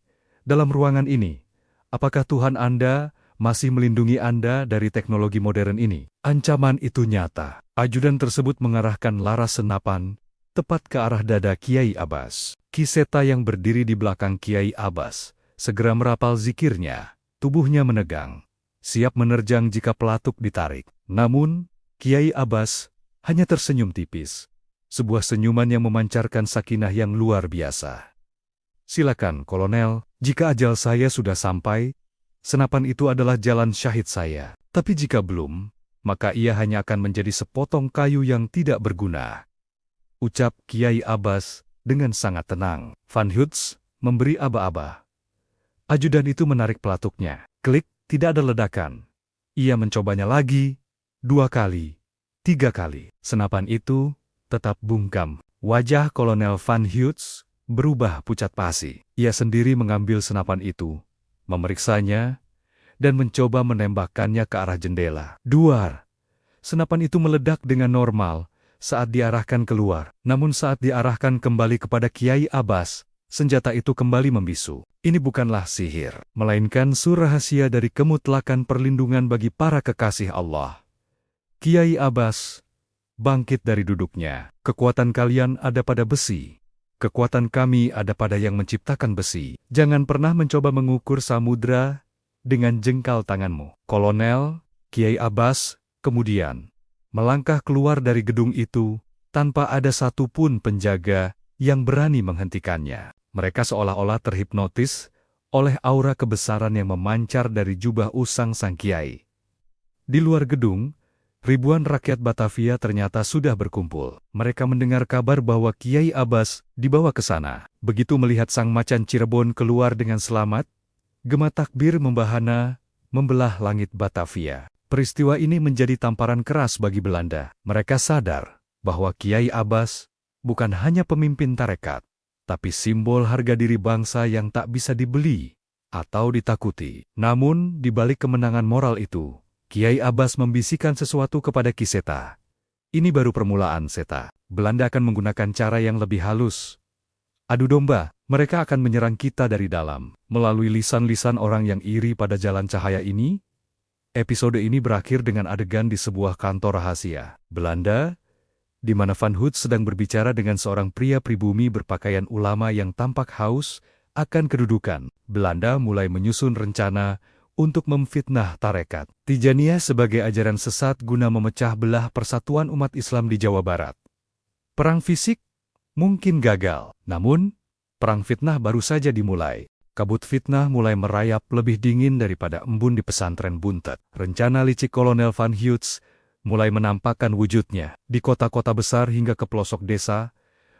Speaker 1: dalam ruangan ini. Apakah Tuhan Anda masih melindungi Anda dari teknologi modern ini? Ancaman itu nyata. Ajudan tersebut mengarahkan laras senapan tepat ke arah dada Kiai Abbas. Kiseta yang berdiri di belakang Kiai Abbas segera merapal zikirnya. Tubuhnya menegang, siap menerjang jika pelatuk ditarik. Namun, Kiai Abbas hanya tersenyum tipis. Sebuah senyuman yang memancarkan sakinah yang luar biasa. Silakan, Kolonel, jika ajal saya sudah sampai, senapan itu adalah jalan syahid saya. Tapi jika belum, maka ia hanya akan menjadi sepotong kayu yang tidak berguna. Ucap Kiai Abbas dengan sangat tenang. Van Hoots memberi aba-aba. Ajudan itu menarik pelatuknya. Klik, tidak ada ledakan. Ia mencobanya lagi, 2 kali, 3 kali. Senapan itu tetap bungkam. Wajah Kolonel Van Hoots berubah pucat pasi. Ia sendiri mengambil senapan itu, memeriksanya, dan mencoba menembakkannya ke arah jendela. Duar. Senapan itu meledak dengan normal saat diarahkan keluar. Namun saat diarahkan kembali kepada Kiai Abbas, senjata itu kembali membisu. Ini bukanlah sihir, melainkan sur rahasia dari kemutlakan perlindungan bagi para kekasih Allah. Kiai Abbas bangkit dari duduknya. Kekuatan kalian ada pada besi. Kekuatan kami ada pada yang menciptakan besi. Jangan pernah mencoba mengukur samudra dengan jengkal tanganmu. Kolonel, Kiai Abbas, kemudian melangkah keluar dari gedung itu tanpa ada satupun penjaga yang berani menghentikannya. Mereka seolah-olah terhipnotis oleh aura kebesaran yang memancar dari jubah usang sang kiai. Di luar gedung, ribuan rakyat Batavia ternyata sudah berkumpul. Mereka mendengar kabar bahwa Kiai Abbas dibawa ke sana. Begitu melihat sang macan Cirebon keluar dengan selamat, gema takbir membahana membelah langit Batavia. Peristiwa ini menjadi tamparan keras bagi Belanda. Mereka sadar bahwa Kiai Abbas bukan hanya pemimpin tarekat, tapi simbol harga diri bangsa yang tak bisa dibeli atau ditakuti. Namun, di balik kemenangan moral itu, Kiai Abbas membisikkan sesuatu kepada Kiseta. Ini baru permulaan, Seta. Belanda akan menggunakan cara yang lebih halus. Adu domba, mereka akan menyerang kita dari dalam. Melalui lisan-lisan orang yang iri pada jalan cahaya ini, episode ini berakhir dengan adegan di sebuah kantor rahasia Belanda, di mana Van Hoots sedang berbicara dengan seorang pria pribumi berpakaian ulama yang tampak haus akan kedudukan. Belanda mulai menyusun rencana untuk memfitnah tarekat Tijaniyah sebagai ajaran sesat guna memecah belah persatuan umat Islam di Jawa Barat. Perang fisik mungkin gagal, namun perang fitnah baru saja dimulai. Kabut fitnah mulai merayap lebih dingin daripada embun di pesantren Buntet. Rencana licik Kolonel Van Hoots mulai menampakkan wujudnya. Di kota-kota besar hingga ke pelosok desa,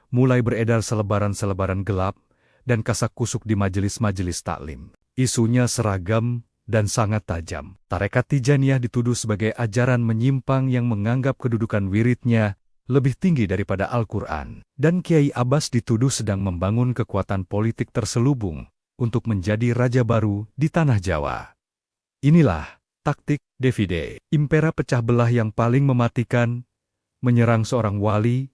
Speaker 1: mulai beredar selebaran-selebaran gelap dan kasak-kusuk di majelis-majelis taklim. Isunya seragam dan sangat tajam. Tarekat Tijaniyah dituduh sebagai ajaran menyimpang yang menganggap kedudukan wiridnya lebih tinggi daripada Al-Quran. Dan Kiai Abbas dituduh sedang membangun kekuatan politik terselubung untuk menjadi raja baru di tanah Jawa. Inilah taktik Davide, impera pecah belah yang paling mematikan, menyerang seorang wali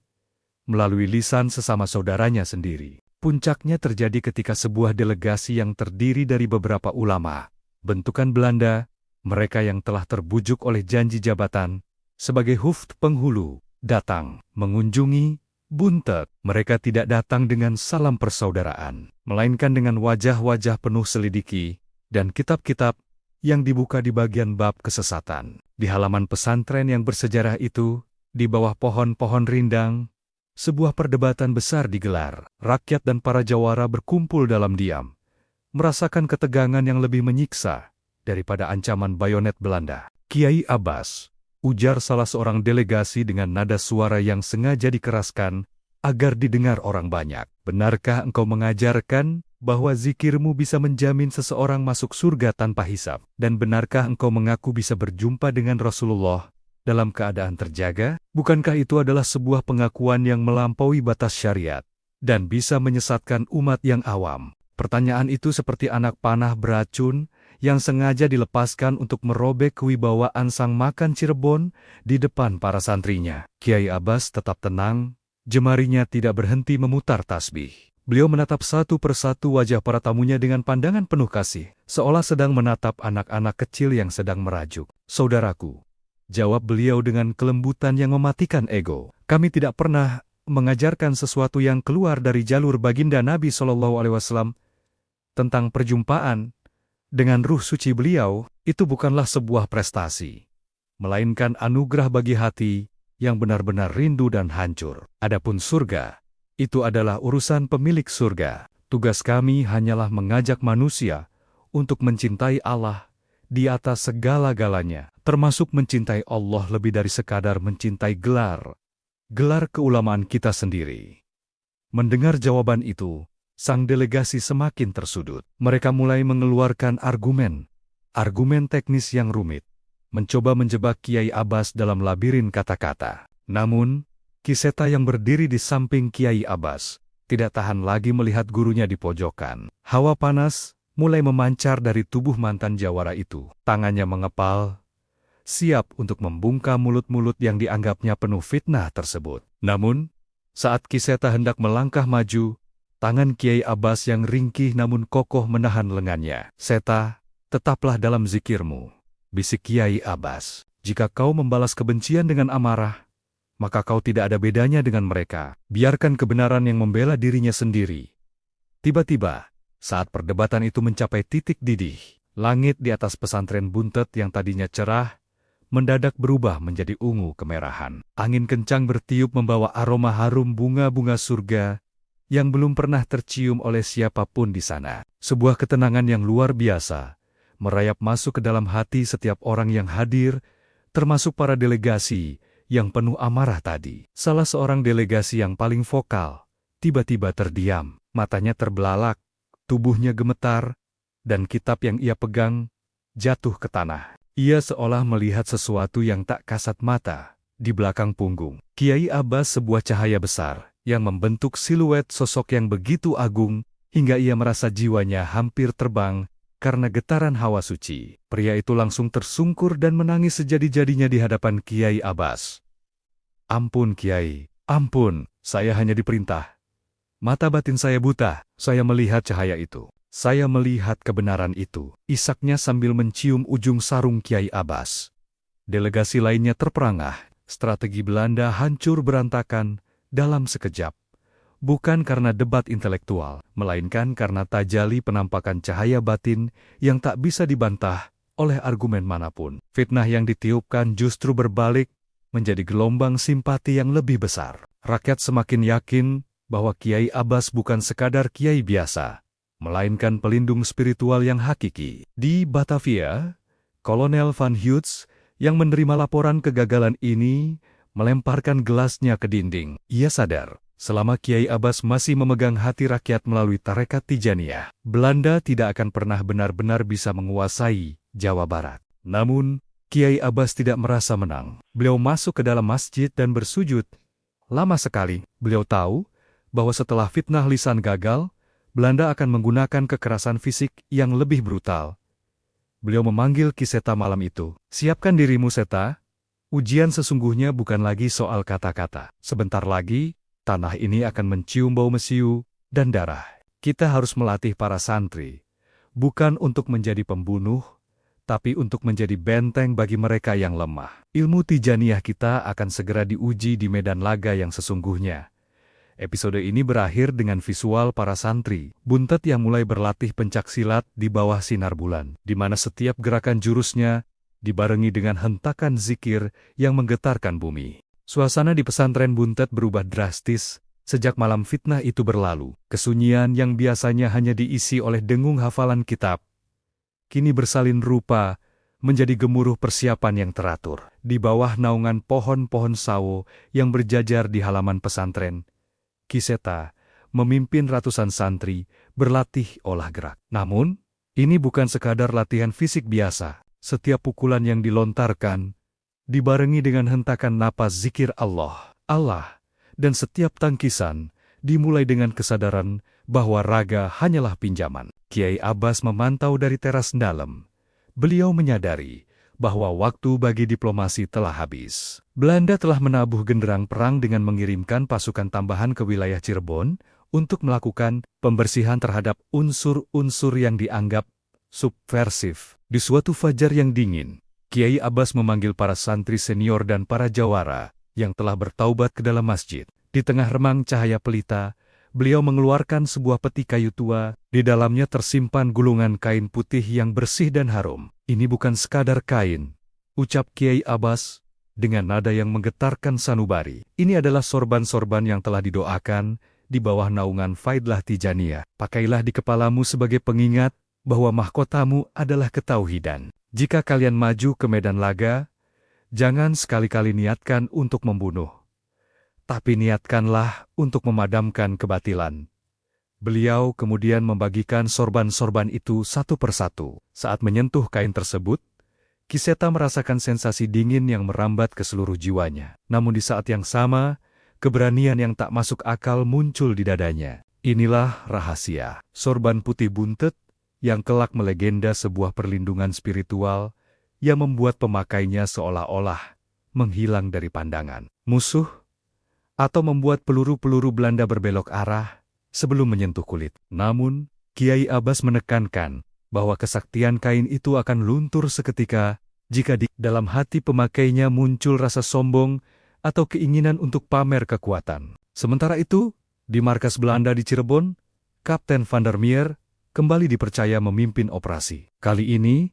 Speaker 1: melalui lisan sesama saudaranya sendiri. Puncaknya terjadi ketika sebuah delegasi yang terdiri dari beberapa ulama, bentukan Belanda, mereka yang telah terbujuk oleh janji jabatan sebagai Hoofd penghulu datang mengunjungi Buntet. Mereka tidak datang dengan salam persaudaraan, melainkan dengan wajah-wajah penuh selidiki dan kitab-kitab yang dibuka di bagian bab kesesatan. Di halaman pesantren yang bersejarah itu, di bawah pohon-pohon rindang, sebuah perdebatan besar digelar. Rakyat dan para jawara berkumpul dalam diam, merasakan ketegangan yang lebih menyiksa daripada ancaman bayonet Belanda. Kiai Abbas, ujar salah seorang delegasi dengan nada suara yang sengaja dikeraskan agar didengar orang banyak. Benarkah engkau mengajarkan bahwa zikirmu bisa menjamin seseorang masuk surga tanpa hisab? Dan benarkah engkau mengaku bisa berjumpa dengan Rasulullah dalam keadaan terjaga? Bukankah itu adalah sebuah pengakuan yang melampaui batas syariat dan bisa menyesatkan umat yang awam? Pertanyaan itu seperti anak panah beracun yang sengaja dilepaskan untuk merobek kewibawaan sang makan Cirebon di depan para santrinya. Kiai Abbas tetap tenang, jemarinya tidak berhenti memutar tasbih. Beliau menatap satu persatu wajah para tamunya dengan pandangan penuh kasih, seolah sedang menatap anak-anak kecil yang sedang merajuk. Saudaraku, jawab beliau dengan kelembutan yang mematikan ego, kami tidak pernah mengajarkan sesuatu yang keluar dari jalur baginda Nabi SAW tentang perjumpaan dengan ruh suci beliau. Itu bukanlah sebuah prestasi, melainkan anugerah bagi hati yang benar-benar rindu dan hancur. Adapun surga, itu adalah urusan pemilik surga. Tugas kami hanyalah mengajak manusia untuk mencintai Allah di atas segala-galanya, termasuk mencintai Allah lebih dari sekadar mencintai gelar keulamaan kita sendiri. Mendengar jawaban itu, sang delegasi semakin tersudut. Mereka mulai mengeluarkan argumen teknis yang rumit, mencoba menjebak Kiai Abbas dalam labirin kata-kata. Namun, Kiseta yang berdiri di samping Kiai Abbas tidak tahan lagi melihat gurunya di pojokan. Hawa panas mulai memancar dari tubuh mantan jawara itu. Tangannya mengepal, siap untuk membungkam mulut-mulut yang dianggapnya penuh fitnah tersebut. Namun, saat Kiseta hendak melangkah maju, tangan Kiai Abbas yang ringkih namun kokoh menahan lengannya. "Seta, tetaplah dalam zikirmu," bisik Kiai Abbas. "Jika kau membalas kebencian dengan amarah, maka kau tidak ada bedanya dengan mereka. Biarkan kebenaran yang membela dirinya sendiri." Tiba-tiba, saat perdebatan itu mencapai titik didih, langit di atas pesantren Buntet yang tadinya cerah, mendadak berubah menjadi ungu kemerahan. Angin kencang bertiup membawa aroma harum bunga-bunga surga yang belum pernah tercium oleh siapapun di sana. Sebuah ketenangan yang luar biasa merayap masuk ke dalam hati setiap orang yang hadir, termasuk para delegasi yang penuh amarah tadi. Salah seorang delegasi yang paling vokal tiba-tiba terdiam, matanya terbelalak, tubuhnya gemetar, dan kitab yang ia pegang jatuh ke tanah. Ia seolah melihat sesuatu yang tak kasat mata di belakang punggung Kiai Abbas, sebuah cahaya besar yang membentuk siluet sosok yang begitu agung hingga ia merasa jiwanya hampir terbang karena getaran hawa suci. Pria itu langsung tersungkur dan menangis sejadi-jadinya di hadapan Kiai Abbas. "Ampun Kiai, ampun, saya hanya diperintah. Mata batin saya buta, saya melihat cahaya itu. Saya melihat kebenaran itu," isaknya sambil mencium ujung sarung Kiai Abbas. Delegasi lainnya terperangah, strategi Belanda hancur berantakan dalam sekejap. Bukan karena debat intelektual, melainkan karena tajali penampakan cahaya batin yang tak bisa dibantah oleh argumen manapun. Fitnah yang ditiupkan justru berbalik menjadi gelombang simpati yang lebih besar. Rakyat semakin yakin bahwa Kiai Abbas bukan sekadar kiai biasa, melainkan pelindung spiritual yang hakiki. Di Batavia, Kolonel Van Hughes yang menerima laporan kegagalan ini melemparkan gelasnya ke dinding. Ia sadar, selama Kiai Abbas masih memegang hati rakyat melalui tarekat Tijaniyah, Belanda tidak akan pernah benar-benar bisa menguasai Jawa Barat. Namun, Kiai Abbas tidak merasa menang. Beliau masuk ke dalam masjid dan bersujud. Lama sekali, beliau tahu bahwa setelah fitnah lisan gagal, Belanda akan menggunakan kekerasan fisik yang lebih brutal. Beliau memanggil Kiseta malam itu. "Siapkan dirimu, Seta. Ujian sesungguhnya bukan lagi soal kata-kata. Sebentar lagi, tanah ini akan mencium bau mesiu dan darah. Kita harus melatih para santri, bukan untuk menjadi pembunuh, tapi untuk menjadi benteng bagi mereka yang lemah. Ilmu Tijaniyah kita akan segera diuji di medan laga yang sesungguhnya. Episode ini berakhir dengan visual para santri buntet yang mulai berlatih pencaksilat di bawah sinar bulan, di mana setiap gerakan jurusnya dibarengi dengan hentakan zikir yang menggetarkan bumi. Suasana di pesantren buntet berubah drastis sejak malam fitnah itu berlalu. Kesunyian yang biasanya hanya diisi oleh dengung hafalan kitab, kini bersalin rupa menjadi gemuruh persiapan yang teratur. Di bawah naungan pohon-pohon sawo yang berjajar di halaman pesantren, Ki Seta memimpin ratusan santri berlatih olah gerak. Namun, ini bukan sekadar latihan fisik biasa. Setiap pukulan yang dilontarkan dibarengi dengan hentakan napas zikir Allah, Allah, dan setiap tangkisan dimulai dengan kesadaran bahwa raga hanyalah pinjaman. Kiai Abbas memantau dari teras dalam. Beliau menyadari bahwa waktu bagi diplomasi telah habis. Belanda telah menabuh genderang perang dengan mengirimkan pasukan tambahan ke wilayah Cirebon untuk melakukan pembersihan terhadap unsur-unsur yang dianggap subversif. Di suatu fajar yang dingin, Kiai Abbas memanggil para santri senior dan para jawara yang telah bertaubat ke dalam masjid. Di tengah remang cahaya pelita, beliau mengeluarkan sebuah peti kayu tua. Di dalamnya tersimpan gulungan kain putih yang bersih dan harum. Ini bukan sekadar kain, ucap Kiai Abbas dengan nada yang menggetarkan sanubari. Ini adalah sorban-sorban yang telah didoakan di bawah naungan Faidlah Tijaniyah. Pakailah di kepalamu sebagai pengingat bahwa mahkotamu adalah ketauhidan. Jika kalian maju ke medan laga, jangan sekali-kali niatkan untuk membunuh, tapi niatkanlah untuk memadamkan kebatilan. Beliau kemudian membagikan sorban-sorban itu satu persatu. Saat menyentuh kain tersebut, Ki Seta merasakan sensasi dingin yang merambat ke seluruh jiwanya. Namun di saat yang sama, keberanian yang tak masuk akal muncul di dadanya. Inilah rahasia sorban putih buntet yang kelak melegenda sebuah perlindungan spiritual yang membuat pemakainya seolah-olah menghilang dari pandangan musuh atau membuat peluru-peluru Belanda berbelok arah sebelum menyentuh kulit. Namun, Kiai Abbas menekankan bahwa kesaktian kain itu akan luntur seketika jika di dalam hati pemakainya muncul rasa sombong atau keinginan untuk pamer kekuatan. Sementara itu, di markas Belanda di Cirebon, Kapten van der Meer kembali dipercaya memimpin operasi. Kali ini,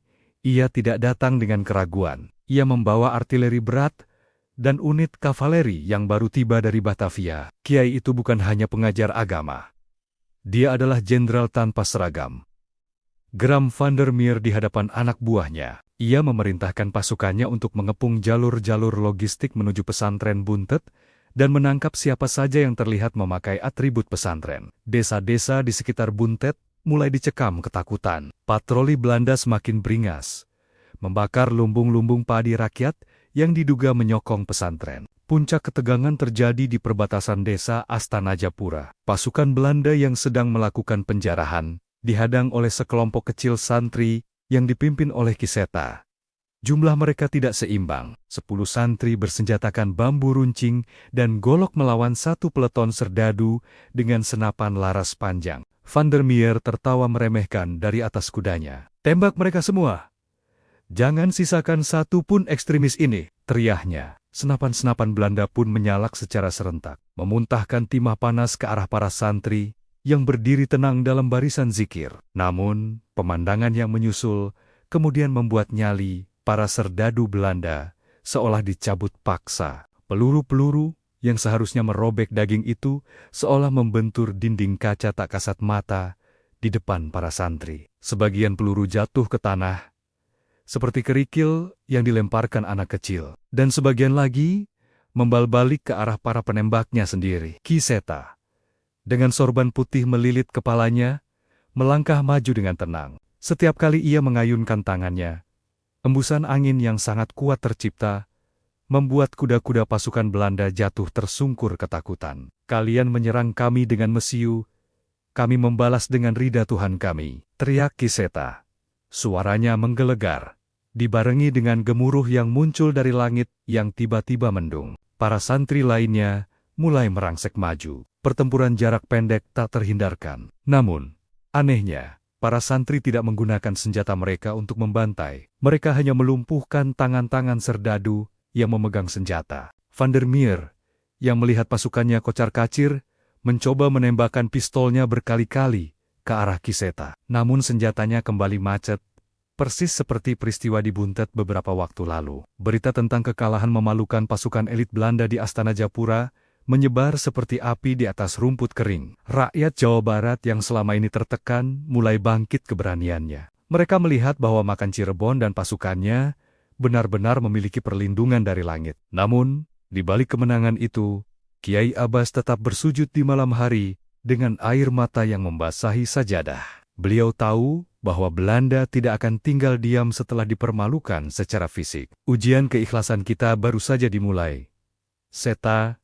Speaker 1: ia tidak datang dengan keraguan. Ia membawa artileri berat dan unit kavaleri yang baru tiba dari Batavia. Kiai itu bukan hanya pengajar agama. Dia adalah jenderal tanpa seragam. Geram van der Meer di hadapan anak buahnya. Ia memerintahkan pasukannya untuk mengepung jalur-jalur logistik menuju pesantren buntet dan menangkap siapa saja yang terlihat memakai atribut pesantren. Desa-desa di sekitar buntet mulai dicekam ketakutan. Patroli Belanda semakin beringas, membakar lumbung-lumbung padi rakyat yang diduga menyokong pesantren. Puncak ketegangan terjadi di perbatasan desa Astanajapura. Pasukan Belanda yang sedang melakukan penjarahan dihadang oleh sekelompok kecil santri yang dipimpin oleh Ki Seta. Jumlah mereka tidak seimbang. 10 santri bersenjatakan bambu runcing dan golok melawan satu peleton serdadu dengan senapan laras panjang. Van der Meer tertawa meremehkan dari atas kudanya. "Tembak mereka semua! Jangan sisakan satu pun ekstremis ini," teriaknya. Senapan-senapan Belanda pun menyalak secara serentak, memuntahkan timah panas ke arah para santri yang berdiri tenang dalam barisan zikir. Namun, pemandangan yang menyusul kemudian membuat nyali para serdadu Belanda seolah dicabut paksa. Peluru-peluru yang seharusnya merobek daging itu seolah membentur dinding kaca tak kasat mata di depan para santri. Sebagian peluru jatuh ke tanah, seperti kerikil yang dilemparkan anak kecil. Dan sebagian lagi membal-balik ke arah para penembaknya sendiri. Ki Seta, dengan sorban putih melilit kepalanya, melangkah maju dengan tenang. Setiap kali ia mengayunkan tangannya, embusan angin yang sangat kuat tercipta, membuat kuda-kuda pasukan Belanda jatuh tersungkur ketakutan. "Kalian menyerang kami dengan mesiu, kami membalas dengan ridha Tuhan kami," teriak Ki Seta. Suaranya menggelegar, dibarengi dengan gemuruh yang muncul dari langit yang tiba-tiba mendung. Para santri lainnya mulai merangsek maju. Pertempuran jarak pendek tak terhindarkan. Namun, anehnya, Para santri tidak menggunakan senjata mereka untuk membantai. Mereka hanya melumpuhkan tangan-tangan serdadu yang memegang senjata. Van der Meer, yang melihat pasukannya kocar-kacir, mencoba menembakkan pistolnya berkali-kali ke arah Kiseta. Namun senjatanya kembali macet, persis seperti peristiwa di Buntet beberapa waktu lalu. Berita tentang kekalahan memalukan pasukan elit Belanda di Astana Japura menyebar seperti api di atas rumput kering. Rakyat Jawa Barat yang selama ini tertekan mulai bangkit keberaniannya. Mereka melihat bahwa Makan Cirebon dan pasukannya benar-benar memiliki perlindungan dari langit. Namun, di balik kemenangan itu, Kiai Abbas tetap bersujud di malam hari dengan air mata yang membasahi sajadah. Beliau tahu bahwa Belanda tidak akan tinggal diam setelah dipermalukan secara fisik. Ujian keikhlasan kita baru saja dimulai. Seta,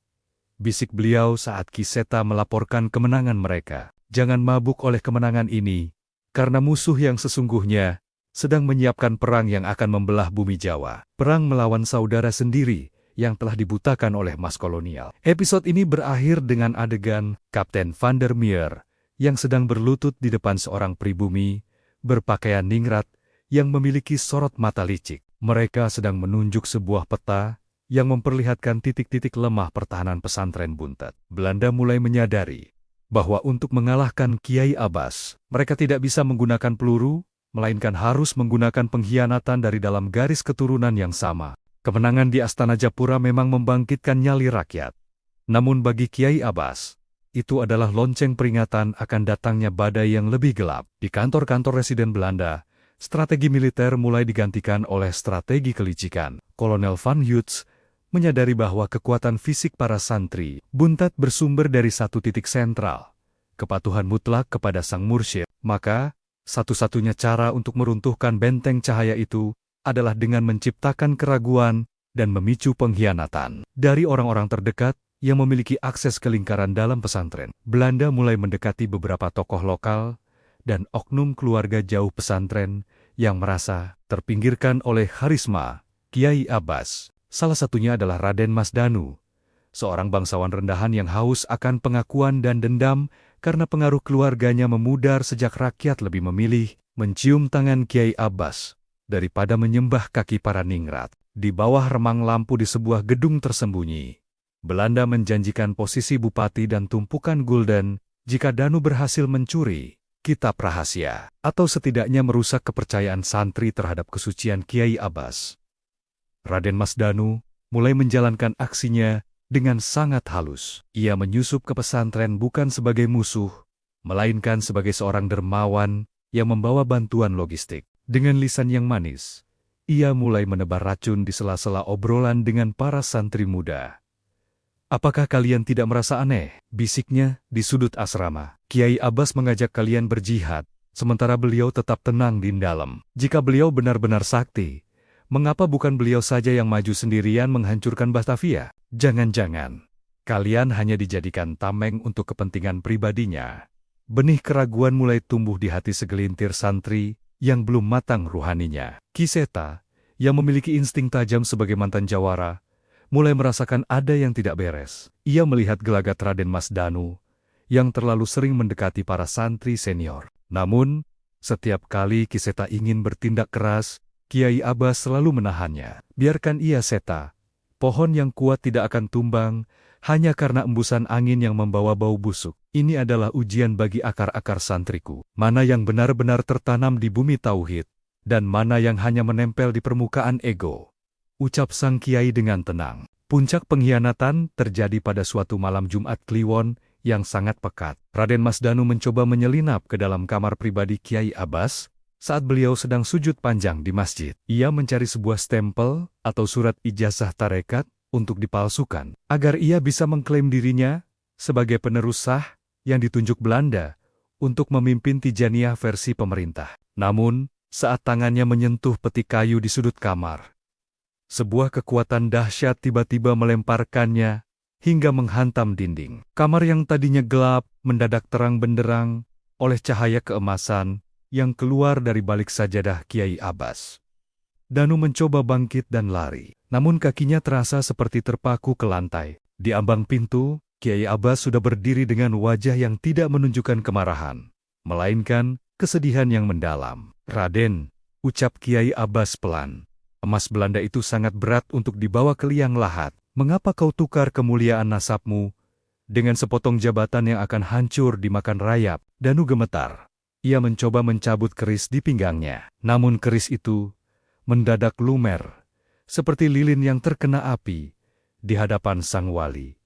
Speaker 1: bisik beliau saat Kiseta melaporkan kemenangan mereka. Jangan mabuk oleh kemenangan ini, karena musuh yang sesungguhnya sedang menyiapkan perang yang akan membelah bumi Jawa. Perang melawan saudara sendiri yang telah dibutakan oleh mas kolonial. Episode ini berakhir dengan adegan Kapten Van der Meer yang sedang berlutut di depan seorang pribumi berpakaian ningrat yang memiliki sorot mata licik. Mereka sedang menunjuk sebuah peta yang memperlihatkan titik-titik lemah pertahanan pesantren Buntet. Belanda mulai menyadari bahwa untuk mengalahkan Kiai Abbas, mereka tidak bisa menggunakan peluru, melainkan harus menggunakan pengkhianatan dari dalam garis keturunan yang sama. Kemenangan di Astana Japura memang membangkitkan nyali rakyat. Namun bagi Kiai Abbas, itu adalah lonceng peringatan akan datangnya badai yang lebih gelap. Di kantor-kantor residen Belanda, strategi militer mulai digantikan oleh strategi kelicikan. Kolonel Van Hoots menyadari bahwa kekuatan fisik para santri Buntet bersumber dari satu titik sentral, kepatuhan mutlak kepada sang mursyid. Maka, satu-satunya cara untuk meruntuhkan benteng cahaya itu adalah dengan menciptakan keraguan dan memicu pengkhianatan dari orang-orang terdekat yang memiliki akses ke lingkaran dalam pesantren. Belanda mulai mendekati beberapa tokoh lokal dan oknum keluarga jauh pesantren yang merasa terpinggirkan oleh karisma Kiai Abbas. Salah satunya adalah Raden Mas Danu, seorang bangsawan rendahan yang haus akan pengakuan dan dendam karena pengaruh keluarganya memudar sejak rakyat lebih memilih mencium tangan Kiai Abbas daripada menyembah kaki para ningrat. Di bawah remang lampu di sebuah gedung tersembunyi, Belanda menjanjikan posisi bupati dan tumpukan gulden jika Danu berhasil mencuri kitab rahasia, atau setidaknya merusak kepercayaan santri terhadap kesucian Kiai Abbas. Raden Mas Danu mulai menjalankan aksinya dengan sangat halus. Ia menyusup ke pesantren bukan sebagai musuh, melainkan sebagai seorang dermawan yang membawa bantuan logistik. Dengan lisan yang manis, ia mulai menebar racun di sela-sela obrolan dengan para santri muda. "Apakah kalian tidak merasa aneh?" bisiknya di sudut asrama. "Kiai Abbas mengajak kalian berjihad, sementara beliau tetap tenang di dalam. Jika beliau benar-benar sakti, mengapa bukan beliau saja yang maju sendirian menghancurkan Batavia? Jangan-jangan kalian hanya dijadikan tameng untuk kepentingan pribadinya." Benih keraguan mulai tumbuh di hati segelintir santri yang belum matang ruhaninya. Kiseta, yang memiliki insting tajam sebagai mantan jawara, mulai merasakan ada yang tidak beres. Ia melihat gelagat Raden Mas Danu, yang terlalu sering mendekati para santri senior. Namun, setiap kali Kiseta ingin bertindak keras, Kiai Abbas selalu menahannya. "Biarkan ia, Seta. Pohon yang kuat tidak akan tumbang, hanya karena embusan angin yang membawa bau busuk. Ini adalah ujian bagi akar-akar santriku. Mana yang benar-benar tertanam di bumi tauhid, dan mana yang hanya menempel di permukaan ego," ucap sang kiai dengan tenang. Puncak pengkhianatan terjadi pada suatu malam Jumat Kliwon yang sangat pekat. Raden Mas Danu mencoba menyelinap ke dalam kamar pribadi Kiai Abbas saat beliau sedang sujud panjang di masjid. Ia mencari sebuah stempel atau surat ijazah tarekat untuk dipalsukan, agar ia bisa mengklaim dirinya sebagai penerus sah yang ditunjuk Belanda untuk memimpin Tijaniyah versi pemerintah. Namun, saat tangannya menyentuh peti kayu di sudut kamar, sebuah kekuatan dahsyat tiba-tiba melemparkannya hingga menghantam dinding. Kamar yang tadinya gelap mendadak terang benderang oleh cahaya keemasan yang keluar dari balik sajadah Kiai Abbas. Danu mencoba bangkit dan lari, namun kakinya terasa seperti terpaku ke lantai. Di ambang pintu, Kiai Abbas sudah berdiri dengan wajah yang tidak menunjukkan kemarahan, melainkan kesedihan yang mendalam. "Raden," ucap Kiai Abbas pelan, "emas Belanda itu sangat berat untuk dibawa ke liang lahat. Mengapa kau tukar kemuliaan nasabmu dengan sepotong jabatan yang akan hancur dimakan rayap?" Danu gemetar. Ia mencoba mencabut keris di pinggangnya. Namun keris itu mendadak lumer, seperti lilin yang terkena api di hadapan sang wali.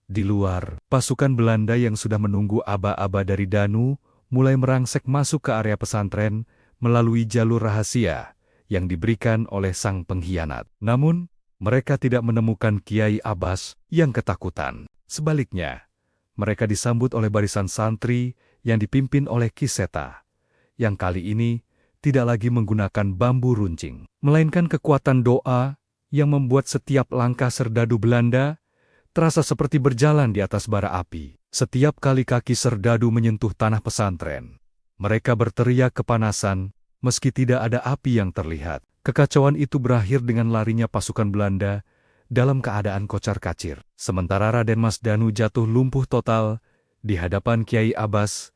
Speaker 1: Di luar, pasukan Belanda yang sudah menunggu aba-aba dari Danu mulai merangsek masuk ke area pesantren melalui jalur rahasia yang diberikan oleh sang pengkhianat. Namun, mereka tidak menemukan Kiai Abbas yang ketakutan. Sebaliknya, mereka disambut oleh barisan santri yang dipimpin oleh Ki Seta, yang kali ini tidak lagi menggunakan bambu runcing, melainkan kekuatan doa yang membuat setiap langkah serdadu Belanda terasa seperti berjalan di atas bara api. Setiap kali kaki serdadu menyentuh tanah pesantren, mereka berteriak kepanasan meski tidak ada api yang terlihat. Kekacauan itu berakhir dengan larinya pasukan Belanda dalam keadaan kocar-kacir. Sementara Raden Mas Danu jatuh lumpuh total di hadapan Kiai Abbas,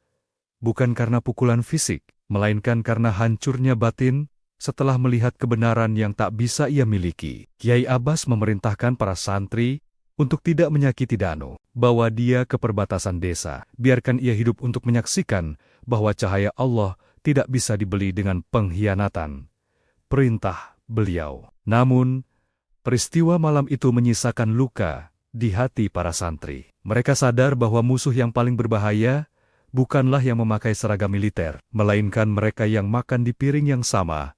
Speaker 1: bukan karena pukulan fisik, melainkan karena hancurnya batin setelah melihat kebenaran yang tak bisa ia miliki. Kiai Abbas memerintahkan para santri untuk tidak menyakiti Danu, bawa dia ke perbatasan desa. Biarkan ia hidup untuk menyaksikan bahwa cahaya Allah tidak bisa dibeli dengan pengkhianatan. Perintah beliau. Namun, peristiwa malam itu menyisakan luka di hati para santri. Mereka sadar bahwa musuh yang paling berbahaya bukanlah yang memakai seragam militer, melainkan mereka yang makan di piring yang sama,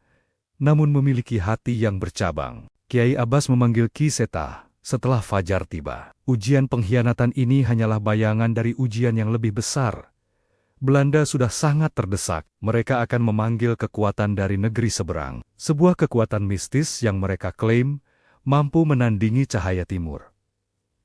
Speaker 1: namun memiliki hati yang bercabang. Kiai Abbas memanggil Ki Seta setelah fajar tiba. Ujian pengkhianatan ini hanyalah bayangan dari ujian yang lebih besar. Belanda sudah sangat terdesak. Mereka akan memanggil kekuatan dari negeri seberang. Sebuah kekuatan mistis yang mereka klaim mampu menandingi cahaya timur.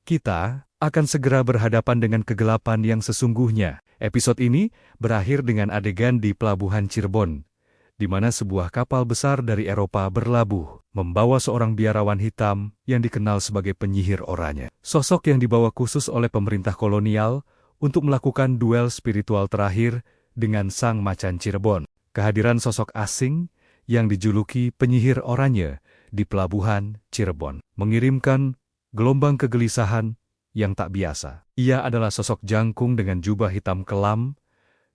Speaker 1: Kita akan segera berhadapan dengan kegelapan yang sesungguhnya. Episode ini berakhir dengan adegan di Pelabuhan Cirebon, di mana sebuah kapal besar dari Eropa berlabuh, membawa seorang biarawan hitam yang dikenal sebagai penyihir oranye. Sosok yang dibawa khusus oleh pemerintah kolonial untuk melakukan duel spiritual terakhir dengan sang macan Cirebon. Kehadiran sosok asing yang dijuluki penyihir oranye di Pelabuhan Cirebon mengirimkan gelombang kegelisahan yang tak biasa. Ia adalah sosok jangkung dengan jubah hitam kelam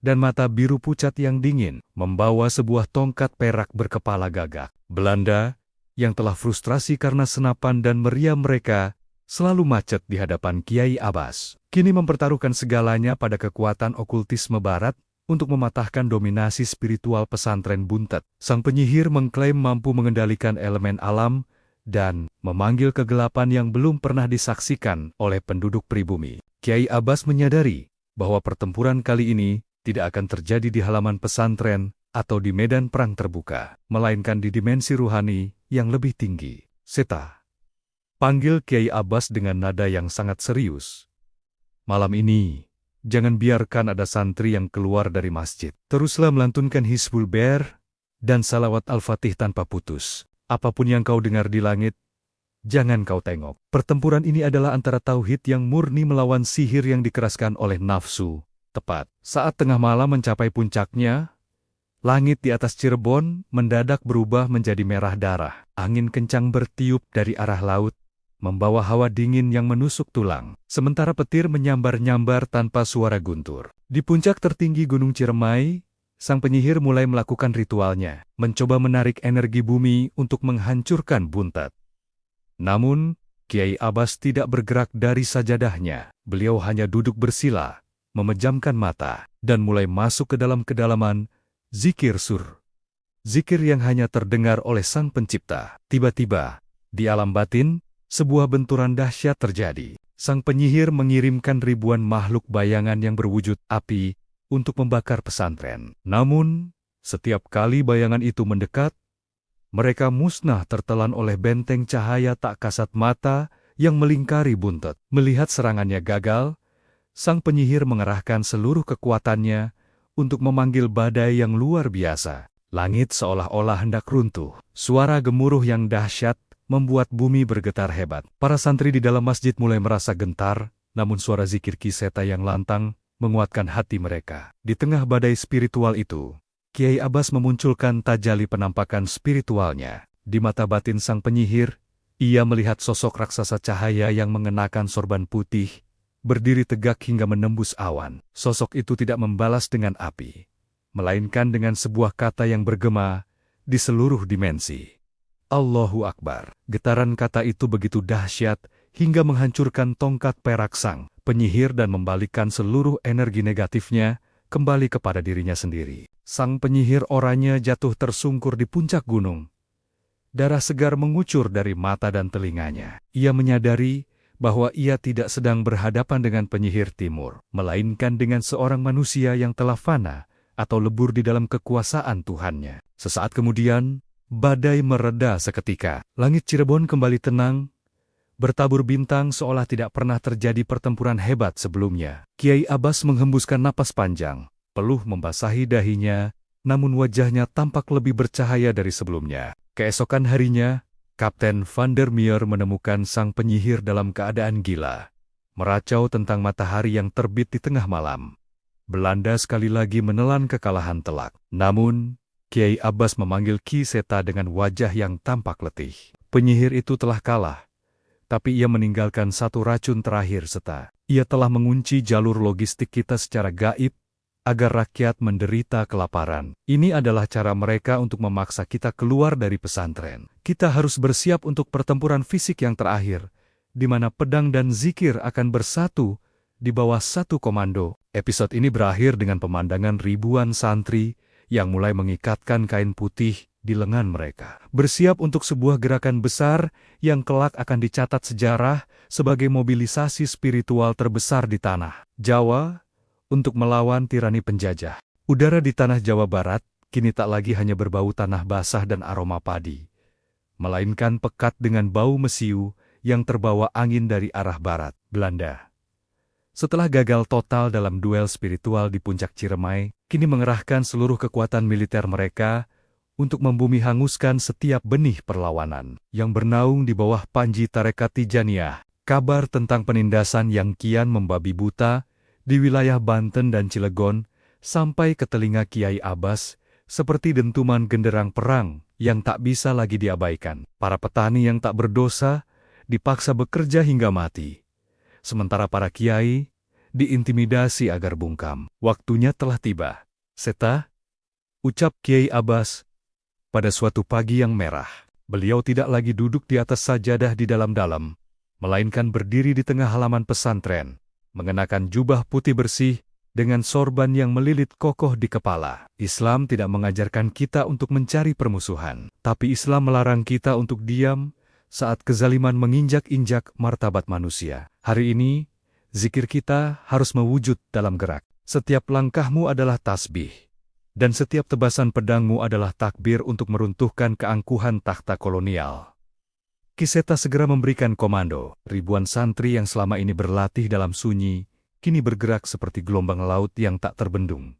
Speaker 1: dan mata biru pucat yang dingin, membawa sebuah tongkat perak berkepala gagak. Belanda, yang telah frustrasi karena senapan dan meriam mereka, selalu macet di hadapan Kiai Abbas. Kini mempertaruhkan segalanya pada kekuatan okultisme barat untuk mematahkan dominasi spiritual pesantren Buntet. Sang penyihir mengklaim mampu mengendalikan elemen alam dan memanggil kegelapan yang belum pernah disaksikan oleh penduduk pribumi. Kiai Abbas menyadari bahwa pertempuran kali ini tidak akan terjadi di halaman pesantren atau di medan perang terbuka, melainkan di dimensi ruhani yang lebih tinggi. "Seta," panggil Kiai Abbas dengan nada yang sangat serius. "Malam ini, jangan biarkan ada santri yang keluar dari masjid. Teruslah melantunkan Hizbul Ber dan salawat Al-Fatih tanpa putus. Apapun yang kau dengar di langit, jangan kau tengok." Pertempuran ini adalah antara tauhid yang murni melawan sihir yang dikeraskan oleh nafsu. Tepat saat tengah malam mencapai puncaknya, langit di atas Cirebon mendadak berubah menjadi merah darah. Angin kencang bertiup dari arah laut, membawa hawa dingin yang menusuk tulang. Sementara petir menyambar-nyambar tanpa suara guntur. Di puncak tertinggi Gunung Ciremai, sang penyihir mulai melakukan ritualnya, mencoba menarik energi bumi untuk menghancurkan Buntet. Namun, Kiai Abbas tidak bergerak dari sajadahnya. Beliau hanya duduk bersila, memejamkan mata, dan mulai masuk ke dalam kedalaman zikir sur. Zikir yang hanya terdengar oleh Sang Pencipta. Tiba-tiba, di alam batin, sebuah benturan dahsyat terjadi. Sang penyihir mengirimkan ribuan makhluk bayangan yang berwujud api untuk membakar pesantren. Namun, setiap kali bayangan itu mendekat, mereka musnah tertelan oleh benteng cahaya tak kasat mata yang melingkari Buntet. Melihat serangannya gagal, sang penyihir mengerahkan seluruh kekuatannya untuk memanggil badai yang luar biasa. Langit seolah-olah hendak runtuh. Suara gemuruh yang dahsyat membuat bumi bergetar hebat. Para santri di dalam masjid mulai merasa gentar, namun suara zikir Ki Seta yang lantang menguatkan hati mereka. Di tengah badai spiritual itu, Kiai Abbas memunculkan tajali penampakan spiritualnya. Di mata batin sang penyihir, ia melihat sosok raksasa cahaya yang mengenakan sorban putih, berdiri tegak hingga menembus awan. Sosok itu tidak membalas dengan api, melainkan dengan sebuah kata yang bergema di seluruh dimensi. Allahu Akbar. Getaran kata itu begitu dahsyat hingga menghancurkan tongkat perak sang penyihir dan membalikkan seluruh energi negatifnya kembali kepada dirinya sendiri. Sang penyihir oranye jatuh tersungkur di puncak gunung. Darah segar mengucur dari mata dan telinganya. Ia menyadari bahwa ia tidak sedang berhadapan dengan penyihir timur, melainkan dengan seorang manusia yang telah fana atau lebur di dalam kekuasaan Tuhannya. Sesaat kemudian, badai mereda seketika. Langit Cirebon kembali tenang, bertabur bintang seolah tidak pernah terjadi pertempuran hebat sebelumnya. Kiai Abbas menghembuskan napas panjang, peluh membasahi dahinya, namun wajahnya tampak lebih bercahaya dari sebelumnya. Keesokan harinya, Kapten Van der Meer menemukan sang penyihir dalam keadaan gila, meracau tentang matahari yang terbit di tengah malam. Belanda sekali lagi menelan kekalahan telak. Namun, Kiai Abbas memanggil Ki Seta dengan wajah yang tampak letih. Penyihir itu telah kalah, tapi ia meninggalkan satu racun terakhir Seta. Ia telah mengunci jalur logistik kita secara gaib, agar rakyat menderita kelaparan. Ini adalah cara mereka untuk memaksa kita keluar dari pesantren. Kita harus bersiap untuk pertempuran fisik yang terakhir, di mana pedang dan zikir akan bersatu di bawah satu komando. Episode ini berakhir dengan pemandangan ribuan santri yang mulai mengikatkan kain putih di lengan mereka. Bersiap untuk sebuah gerakan besar yang kelak akan dicatat sejarah sebagai mobilisasi spiritual terbesar di tanah Jawa untuk melawan tirani penjajah. Udara di tanah Jawa Barat kini tak lagi hanya berbau tanah basah dan aroma padi, melainkan pekat dengan bau mesiu yang terbawa angin dari arah barat. Belanda, setelah gagal total dalam duel spiritual di puncak Ciremai, kini mengerahkan seluruh kekuatan militer mereka untuk membumi hanguskan setiap benih perlawanan yang bernaung di bawah panji Tarekat Tijaniyah. Kabar tentang penindasan yang kian membabi buta di wilayah Banten dan Cilegon sampai ke telinga Kiai Abbas seperti dentuman genderang perang yang tak bisa lagi diabaikan. Para petani yang tak berdosa dipaksa bekerja hingga mati, sementara para kiai diintimidasi agar bungkam. Waktunya telah tiba, Seta, ucap Kiai Abbas pada suatu pagi yang merah. Beliau tidak lagi duduk di atas sajadah di dalam-dalam, melainkan berdiri di tengah halaman pesantren, mengenakan jubah putih bersih dengan sorban yang melilit kokoh di kepala. Islam tidak mengajarkan kita untuk mencari permusuhan, tapi Islam melarang kita untuk diam saat kezaliman menginjak-injak martabat manusia. Hari ini, zikir kita harus mewujud dalam gerak. Setiap langkahmu adalah tasbih, dan setiap tebasan pedangmu adalah takbir untuk meruntuhkan keangkuhan takhta kolonial. Ki Seta segera memberikan komando. Ribuan santri yang selama ini berlatih dalam sunyi, kini bergerak seperti gelombang laut yang tak terbendung.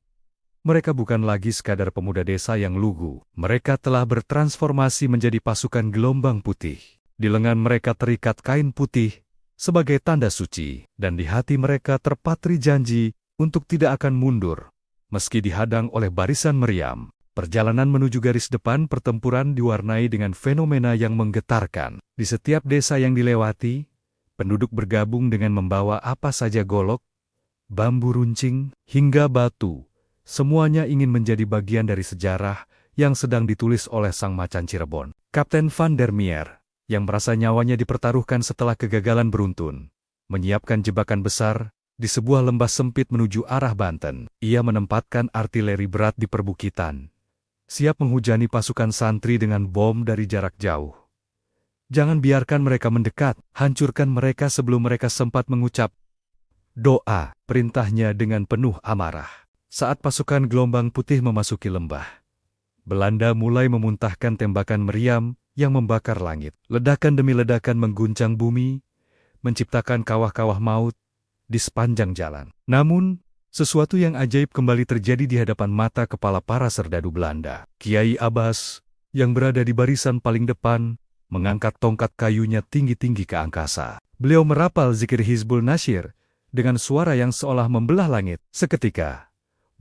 Speaker 1: Mereka bukan lagi sekadar pemuda desa yang lugu. Mereka telah bertransformasi menjadi pasukan gelombang putih. Di lengan mereka terikat kain putih sebagai tanda suci, dan di hati mereka terpatri janji untuk tidak akan mundur, meski dihadang oleh barisan meriam. Perjalanan menuju garis depan pertempuran diwarnai dengan fenomena yang menggetarkan. Di setiap desa yang dilewati, penduduk bergabung dengan membawa apa saja golok, bambu runcing, hingga batu. Semuanya ingin menjadi bagian dari sejarah yang sedang ditulis oleh sang macan Cirebon. Kapten Van der Meer, yang merasa nyawanya dipertaruhkan setelah kegagalan beruntun, menyiapkan jebakan besar di sebuah lembah sempit menuju arah Banten. Ia menempatkan artileri berat di perbukitan, siap menghujani pasukan santri dengan bom dari jarak jauh. Jangan biarkan mereka mendekat, hancurkan mereka sebelum mereka sempat mengucap doa, perintahnya dengan penuh amarah. Saat pasukan gelombang putih memasuki lembah, Belanda mulai memuntahkan tembakan meriam yang membakar langit. Ledakan demi ledakan mengguncang bumi, menciptakan kawah-kawah maut di sepanjang jalan. Namun, sesuatu yang ajaib kembali terjadi di hadapan mata kepala para serdadu Belanda. Kiai Abbas, yang berada di barisan paling depan, mengangkat tongkat kayunya tinggi-tinggi ke angkasa. Beliau merapal zikir Hizbul Nasyir dengan suara yang seolah membelah langit. Seketika,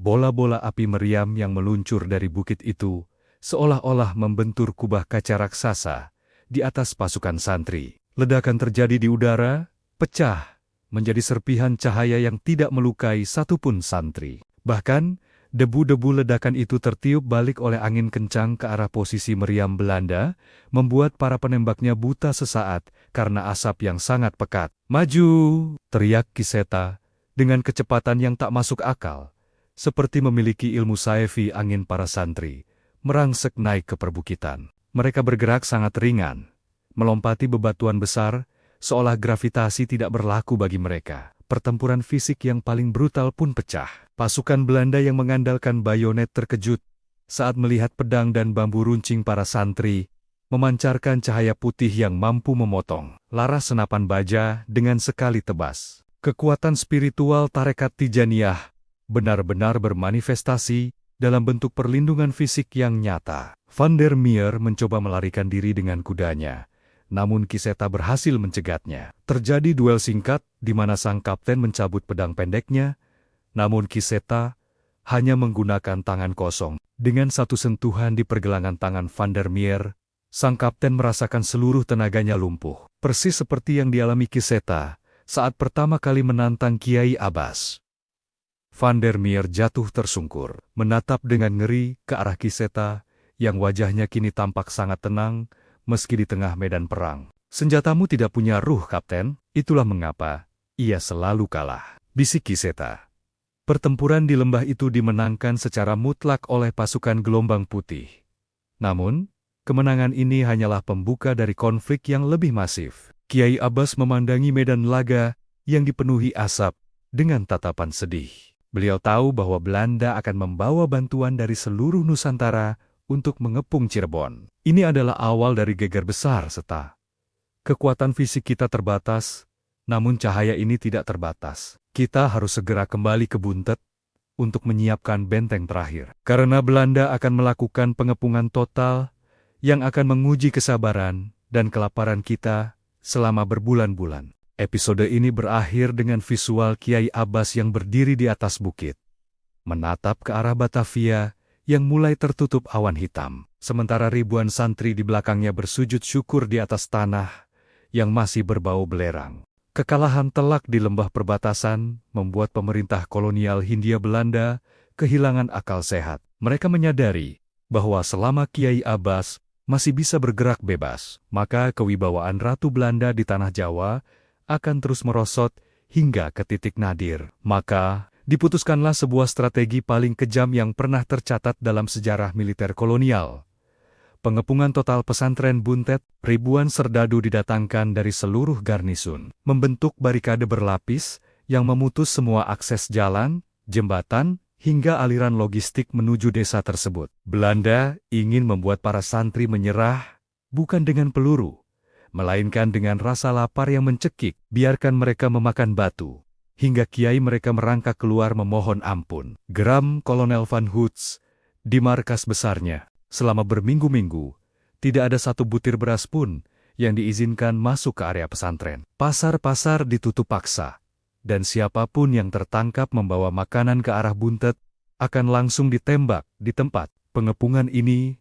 Speaker 1: Bola-bola api meriam yang meluncur dari bukit itu seolah-olah membentur kubah kaca raksasa di atas pasukan santri. Ledakan terjadi di udara, pecah, menjadi serpihan cahaya yang tidak melukai satupun santri. Bahkan, debu-debu ledakan itu tertiup balik oleh angin kencang ke arah posisi meriam Belanda, membuat para penembaknya buta sesaat karena asap yang sangat pekat. "Maju!" teriak Kiseta dengan kecepatan yang tak masuk akal, seperti memiliki ilmu saefi angin para santri, merangsek naik ke perbukitan. Mereka bergerak sangat ringan, melompati bebatuan besar, seolah gravitasi tidak berlaku bagi mereka. Pertempuran fisik yang paling brutal pun pecah. Pasukan Belanda yang mengandalkan bayonet terkejut saat melihat pedang dan bambu runcing para santri memancarkan cahaya putih yang mampu memotong laras senapan baja dengan sekali tebas. Kekuatan spiritual Tarekat Tijaniyah benar-benar bermanifestasi dalam bentuk perlindungan fisik yang nyata. Van der Meer mencoba melarikan diri dengan kudanya, namun Kiseta berhasil mencegatnya. Terjadi duel singkat di mana sang kapten mencabut pedang pendeknya, namun Kiseta hanya menggunakan tangan kosong. Dengan satu sentuhan di pergelangan tangan Van der Meer, sang kapten merasakan seluruh tenaganya lumpuh. Persis seperti yang dialami Kiseta saat pertama kali menantang Kiai Abbas. Van der Meer jatuh tersungkur, menatap dengan ngeri ke arah Kiseta yang wajahnya kini tampak sangat tenang meski di tengah medan perang. "Senjatamu tidak punya ruh, Kapten. Itulah mengapa ia selalu kalah," bisik Kiseta. Pertempuran di lembah itu dimenangkan secara mutlak oleh pasukan Gelombang Putih. Namun, kemenangan ini hanyalah pembuka dari konflik yang lebih masif. Kiai Abbas memandangi medan laga yang dipenuhi asap dengan tatapan sedih. Beliau tahu bahwa Belanda akan membawa bantuan dari seluruh Nusantara untuk mengepung Cirebon. Ini adalah awal dari geger besar, Seta. Kekuatan fisik kita terbatas, namun cahaya ini tidak terbatas. Kita harus segera kembali ke Buntet untuk menyiapkan benteng terakhir. Karena Belanda akan melakukan pengepungan total yang akan menguji kesabaran dan kelaparan kita selama berbulan-bulan. Episode ini berakhir dengan visual Kiai Abbas yang berdiri di atas bukit, menatap ke arah Batavia yang mulai tertutup awan hitam, sementara ribuan santri di belakangnya bersujud syukur di atas tanah yang masih berbau belerang. Kekalahan telak di lembah perbatasan membuat pemerintah kolonial Hindia Belanda kehilangan akal sehat. Mereka menyadari bahwa selama Kiai Abbas masih bisa bergerak bebas, maka kewibawaan Ratu Belanda di tanah Jawa akan terus merosot hingga ke titik nadir. Maka, diputuskanlah sebuah strategi paling kejam yang pernah tercatat dalam sejarah militer kolonial. Pengepungan total pesantren Buntet, ribuan serdadu didatangkan dari seluruh garnisun, membentuk barikade berlapis yang memutus semua akses jalan, jembatan, hingga aliran logistik menuju desa tersebut. Belanda ingin membuat para santri menyerah, bukan dengan peluru, melainkan dengan rasa lapar yang mencekik. Biarkan mereka memakan batu, hingga kiai mereka merangkak keluar memohon ampun. Geram Kolonel Van Hoots di markas besarnya. Selama berminggu-minggu, tidak ada satu butir beras pun yang diizinkan masuk ke area pesantren. Pasar-pasar ditutup paksa, dan siapapun yang tertangkap membawa makanan ke arah Buntet akan langsung ditembak di tempat. Pengepungan ini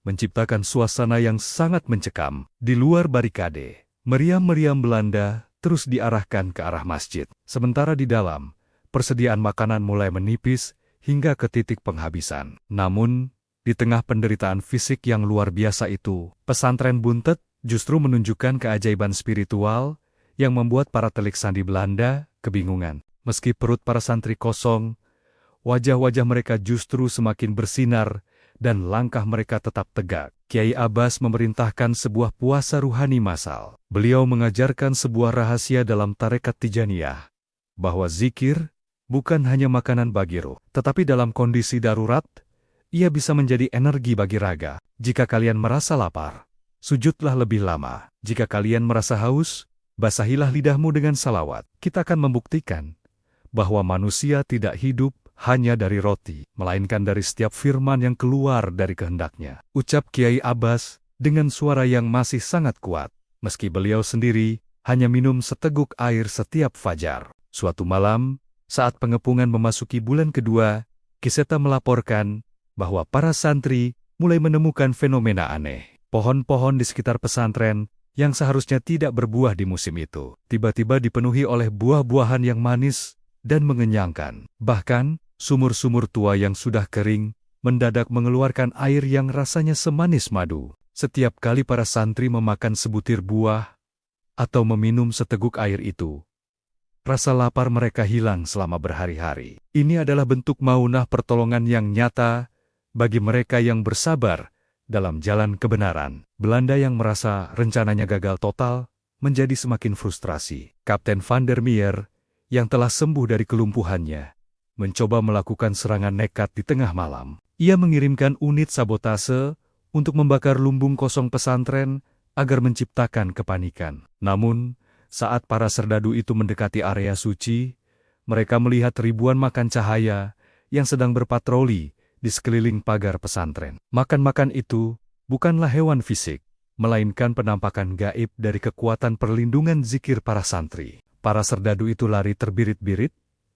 Speaker 1: menciptakan suasana yang sangat mencekam. Di luar barikade, meriam-meriam Belanda terus diarahkan ke arah masjid. Sementara di dalam, persediaan makanan mulai menipis hingga ke titik penghabisan. Namun, di tengah penderitaan fisik yang luar biasa itu, pesantren Buntet justru menunjukkan keajaiban spiritual yang membuat para telik sandi Belanda kebingungan. Meski perut para santri kosong, wajah-wajah mereka justru semakin bersinar dan langkah mereka tetap tegak. Kiai Abbas memerintahkan sebuah puasa ruhani massal. Beliau mengajarkan sebuah rahasia dalam Tarekat Tijaniyah, bahwa zikir bukan hanya makanan bagi ruh, tetapi dalam kondisi darurat, ia bisa menjadi energi bagi raga. Jika kalian merasa lapar, sujudlah lebih lama. Jika kalian merasa haus, basahilah lidahmu dengan salawat. Kita akan membuktikan bahwa manusia tidak hidup hanya dari roti, melainkan dari setiap firman yang keluar dari kehendaknya. Ucap Kiai Abbas dengan suara yang masih sangat kuat, meski beliau sendiri hanya minum seteguk air setiap fajar. Suatu malam, saat pengepungan memasuki bulan kedua, Kiseta melaporkan bahwa para santri mulai menemukan fenomena aneh. Pohon-pohon di sekitar pesantren yang seharusnya tidak berbuah di musim itu, tiba-tiba dipenuhi oleh buah-buahan yang manis dan mengenyangkan. Bahkan, sumur-sumur tua yang sudah kering mendadak mengeluarkan air yang rasanya semanis madu. Setiap kali para santri memakan sebutir buah atau meminum seteguk air itu, rasa lapar mereka hilang selama berhari-hari. Ini adalah bentuk maunah pertolongan yang nyata bagi mereka yang bersabar dalam jalan kebenaran. Belanda yang merasa rencananya gagal total menjadi semakin frustrasi. Kapten van der Meer yang telah sembuh dari kelumpuhannya mencoba melakukan serangan nekat di tengah malam. Ia mengirimkan unit sabotase untuk membakar lumbung kosong pesantren agar menciptakan kepanikan. Namun, saat para serdadu itu mendekati area suci, mereka melihat ribuan makan cahaya yang sedang berpatroli di sekeliling pagar pesantren. Makan-makan itu bukanlah hewan fisik, melainkan penampakan gaib dari kekuatan perlindungan zikir para santri. Para serdadu itu lari terbirit-birit,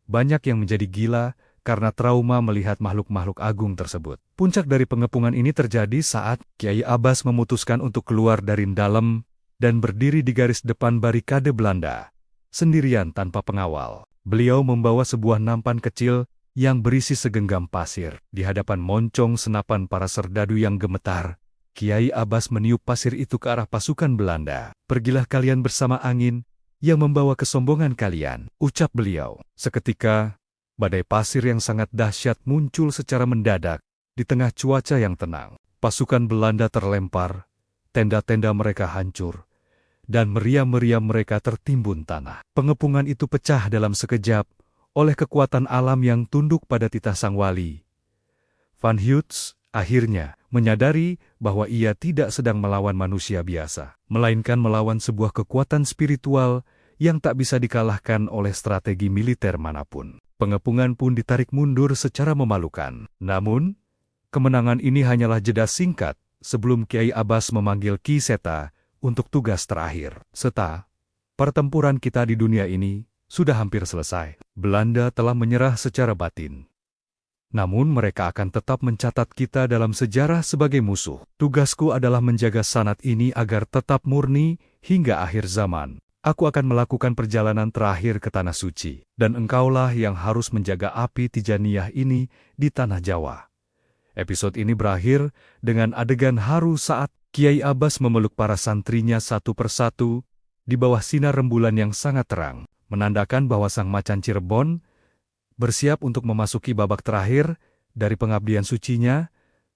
Speaker 1: banyak yang menjadi gila karena trauma melihat makhluk-makhluk agung tersebut. Puncak dari pengepungan ini terjadi saat Kiai Abbas memutuskan untuk keluar dari dalam dan berdiri di garis depan barikade Belanda, sendirian tanpa pengawal. Beliau membawa sebuah nampan kecil yang berisi segenggam pasir. Di hadapan moncong senapan para serdadu yang gemetar, Kiai Abbas meniup pasir itu ke arah pasukan Belanda. "Pergilah kalian bersama angin yang membawa kesombongan kalian," ucap beliau. Seketika, badai pasir yang sangat dahsyat muncul secara mendadak di tengah cuaca yang tenang. Pasukan Belanda terlempar, tenda-tenda mereka hancur, dan meriam-meriam mereka tertimbun tanah. Pengepungan itu pecah dalam sekejap oleh kekuatan alam yang tunduk pada titah sang wali. Van Hughes akhirnya menyadari bahwa ia tidak sedang melawan manusia biasa, melainkan melawan sebuah kekuatan spiritual yang tak bisa dikalahkan oleh strategi militer manapun. Pengepungan pun ditarik mundur secara memalukan. Namun, kemenangan ini hanyalah jeda singkat sebelum Kiai Abbas memanggil Ki Seta untuk tugas terakhir. "Seta, pertempuran kita di dunia ini sudah hampir selesai. Belanda telah menyerah secara batin. Namun mereka akan tetap mencatat kita dalam sejarah sebagai musuh. Tugasku adalah menjaga sanad ini agar tetap murni hingga akhir zaman. Aku akan melakukan perjalanan terakhir ke Tanah Suci, dan engkaulah yang harus menjaga api Tijaniyah ini di Tanah Jawa." Episode ini berakhir dengan adegan haru saat Kiai Abbas memeluk para santrinya satu persatu di bawah sinar rembulan yang sangat terang, menandakan bahwa sang macan Cirebon bersiap untuk memasuki babak terakhir dari pengabdian sucinya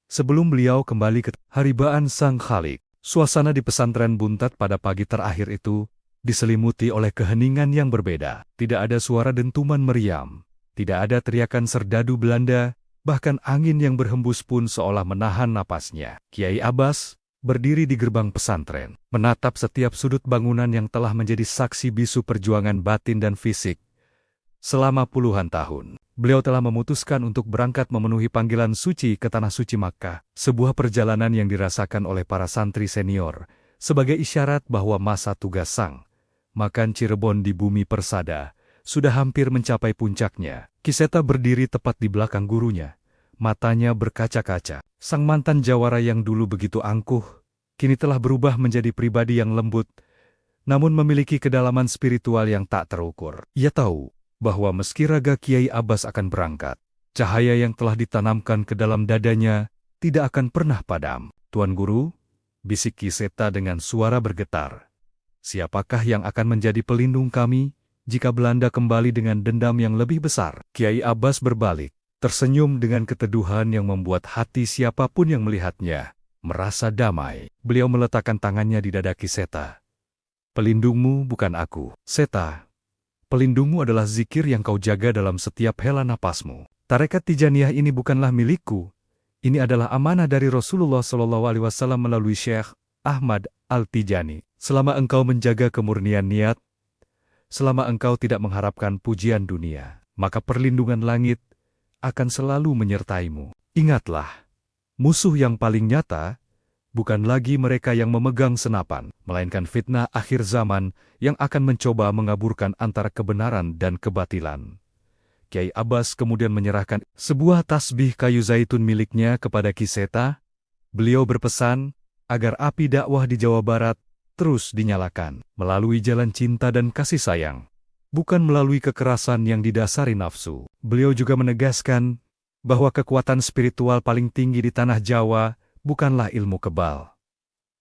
Speaker 1: sebelum beliau kembali ke haribaan Sang Khalik. Suasana di pesantren Buntat pada pagi terakhir itu diselimuti oleh keheningan yang berbeda. Tidak ada suara dentuman meriam, tidak ada teriakan serdadu Belanda, bahkan angin yang berhembus pun seolah menahan napasnya. Kiai Abbas berdiri di gerbang pesantren, menatap setiap sudut bangunan yang telah menjadi saksi bisu perjuangan batin dan fisik. Selama puluhan tahun, beliau telah memutuskan untuk berangkat memenuhi panggilan suci ke Tanah Suci Makkah, sebuah perjalanan yang dirasakan oleh para santri senior sebagai isyarat bahwa masa tugas sang makan Cirebon di bumi persada sudah hampir mencapai puncaknya. Ki Seta berdiri tepat di belakang gurunya, matanya berkaca-kaca. Sang mantan jawara yang dulu begitu angkuh, kini telah berubah menjadi pribadi yang lembut, namun memiliki kedalaman spiritual yang tak terukur. Ia tahu bahwa meski raga Kiai Abbas akan berangkat, cahaya yang telah ditanamkan ke dalam dadanya tidak akan pernah padam. "Tuan Guru," bisik Ki Seta dengan suara bergetar, "siapakah yang akan menjadi pelindung kami jika Belanda kembali dengan dendam yang lebih besar?" Kiai Abbas berbalik, tersenyum dengan keteduhan yang membuat hati siapapun yang melihatnya merasa damai. Beliau meletakkan tangannya di dada Ki Seta. "Pelindungmu bukan aku, Seta. Pelindungmu adalah zikir yang kau jaga dalam setiap hela napasmu. Tarekat Tijaniyah ini bukanlah milikku. Ini adalah amanah dari Rasulullah SAW melalui Syekh Ahmad Al-Tijani. Selama engkau menjaga kemurnian niat, selama engkau tidak mengharapkan pujian dunia, maka perlindungan langit akan selalu menyertaimu. Ingatlah, musuh yang paling nyata bukan lagi mereka yang memegang senapan, melainkan fitnah akhir zaman yang akan mencoba mengaburkan antara kebenaran dan kebatilan." Kiai Abbas kemudian menyerahkan sebuah tasbih kayu zaitun miliknya kepada Ki Seta. Beliau berpesan agar api dakwah di Jawa Barat terus dinyalakan melalui jalan cinta dan kasih sayang, bukan melalui kekerasan yang didasari nafsu. Beliau juga menegaskan bahwa kekuatan spiritual paling tinggi di tanah Jawa bukanlah ilmu kebal,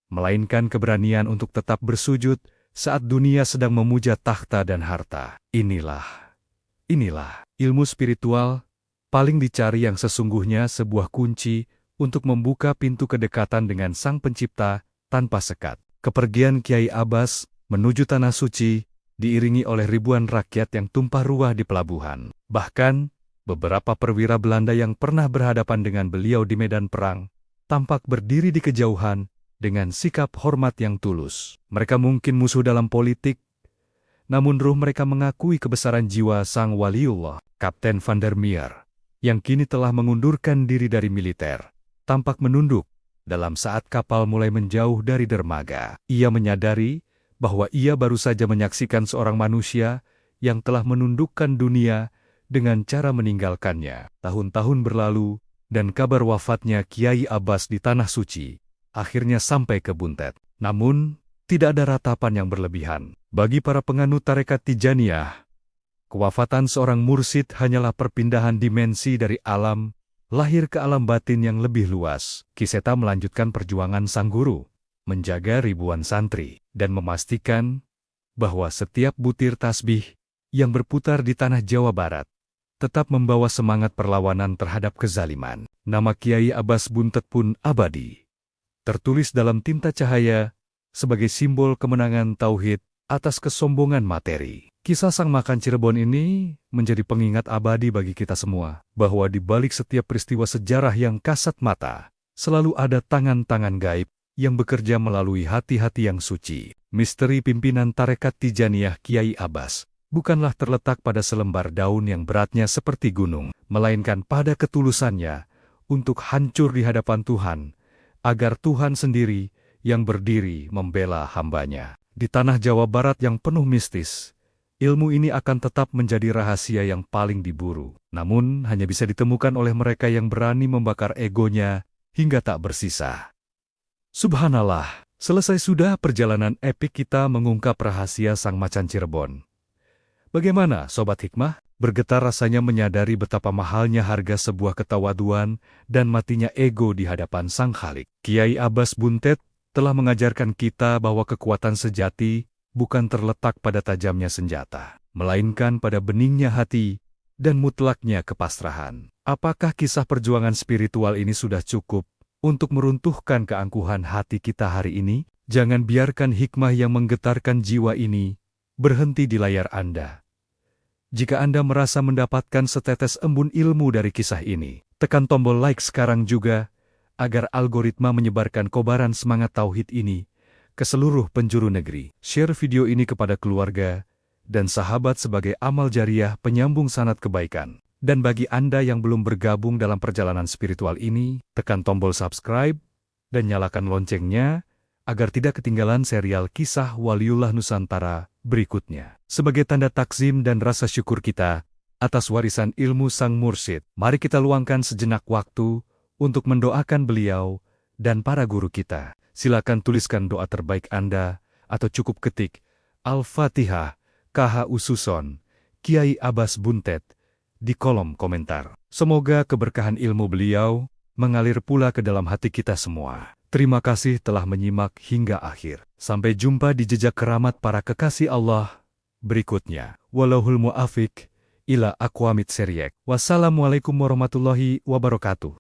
Speaker 1: melainkan keberanian untuk tetap bersujud saat dunia sedang memuja takhta dan harta. Inilah ilmu spiritual paling dicari yang sesungguhnya sebuah kunci untuk membuka pintu kedekatan dengan Sang Pencipta tanpa sekat. Kepergian Kiai Abbas menuju Tanah Suci diiringi oleh ribuan rakyat yang tumpah ruah di pelabuhan. Bahkan, beberapa perwira Belanda yang pernah berhadapan dengan beliau di medan perang tampak berdiri di kejauhan dengan sikap hormat yang tulus. Mereka mungkin musuh dalam politik, namun ruh mereka mengakui kebesaran jiwa Sang Waliullah. Kapten Van der Meer, yang kini telah mengundurkan diri dari militer, tampak menunduk dalam saat kapal mulai menjauh dari dermaga. Ia menyadari bahwa ia baru saja menyaksikan seorang manusia yang telah menundukkan dunia dengan cara meninggalkannya. Tahun-tahun berlalu, dan kabar wafatnya Kiai Abbas di Tanah Suci akhirnya sampai ke Buntet. Namun, tidak ada ratapan yang berlebihan. Bagi para penganut tarekat Tijaniyah, kewafatan seorang mursyid hanyalah perpindahan dimensi dari alam lahir ke alam batin yang lebih luas. Ki Seta melanjutkan perjuangan sang guru, menjaga ribuan santri, dan memastikan bahwa setiap butir tasbih yang berputar di tanah Jawa Barat tetap membawa semangat perlawanan terhadap kezaliman. Nama Kiai Abbas Buntet pun abadi, tertulis dalam tinta cahaya sebagai simbol kemenangan tauhid atas kesombongan materi. Kisah Sang Makan Cirebon ini menjadi pengingat abadi bagi kita semua, bahwa di balik setiap peristiwa sejarah yang kasat mata, selalu ada tangan-tangan gaib yang bekerja melalui hati-hati yang suci. Misteri pimpinan tarekat Tijaniyah Kiai Abbas bukanlah terletak pada selembar daun yang beratnya seperti gunung, melainkan pada ketulusannya untuk hancur di hadapan Tuhan, agar Tuhan sendiri yang berdiri membela hambanya. Di tanah Jawa Barat yang penuh mistis, ilmu ini akan tetap menjadi rahasia yang paling diburu. Namun, hanya bisa ditemukan oleh mereka yang berani membakar egonya hingga tak bersisa. Subhanallah, selesai sudah perjalanan epik kita mengungkap rahasia Sang Macan Cirebon. Bagaimana, Sobat Hikmah? Bergetar rasanya menyadari betapa mahalnya harga sebuah ketawaduan dan matinya ego di hadapan Sang Khalik. Kiai Abbas Buntet telah mengajarkan kita bahwa kekuatan sejati bukan terletak pada tajamnya senjata, melainkan pada beningnya hati dan mutlaknya kepasrahan. Apakah kisah perjuangan spiritual ini sudah cukup untuk meruntuhkan keangkuhan hati kita hari ini? Jangan biarkan hikmah yang menggetarkan jiwa ini berhenti di layar Anda. Jika Anda merasa mendapatkan setetes embun ilmu dari kisah ini, tekan tombol like sekarang juga, agar algoritma menyebarkan kobaran semangat tauhid ini ke seluruh penjuru negeri. Share video ini kepada keluarga dan sahabat sebagai amal jariah penyambung sanad kebaikan. Dan bagi Anda yang belum bergabung dalam perjalanan spiritual ini, tekan tombol subscribe dan nyalakan loncengnya agar tidak ketinggalan serial kisah Waliullah Nusantara berikutnya. Sebagai tanda takzim dan rasa syukur kita atas warisan ilmu Sang Mursyid, mari kita luangkan sejenak waktu untuk mendoakan beliau dan para guru kita. Silakan tuliskan doa terbaik Anda atau cukup ketik Al-Fatihah KH Ususon Kiai Abbas Buntet di kolom komentar. Semoga keberkahan ilmu beliau mengalir pula ke dalam hati kita semua. Terima kasih telah menyimak hingga akhir. Sampai jumpa di jejak keramat para kekasih Allah berikutnya. Wallahul muwaffiq ila aqwamit thoriq. Wassalamualaikum warahmatullahi wabarakatuh.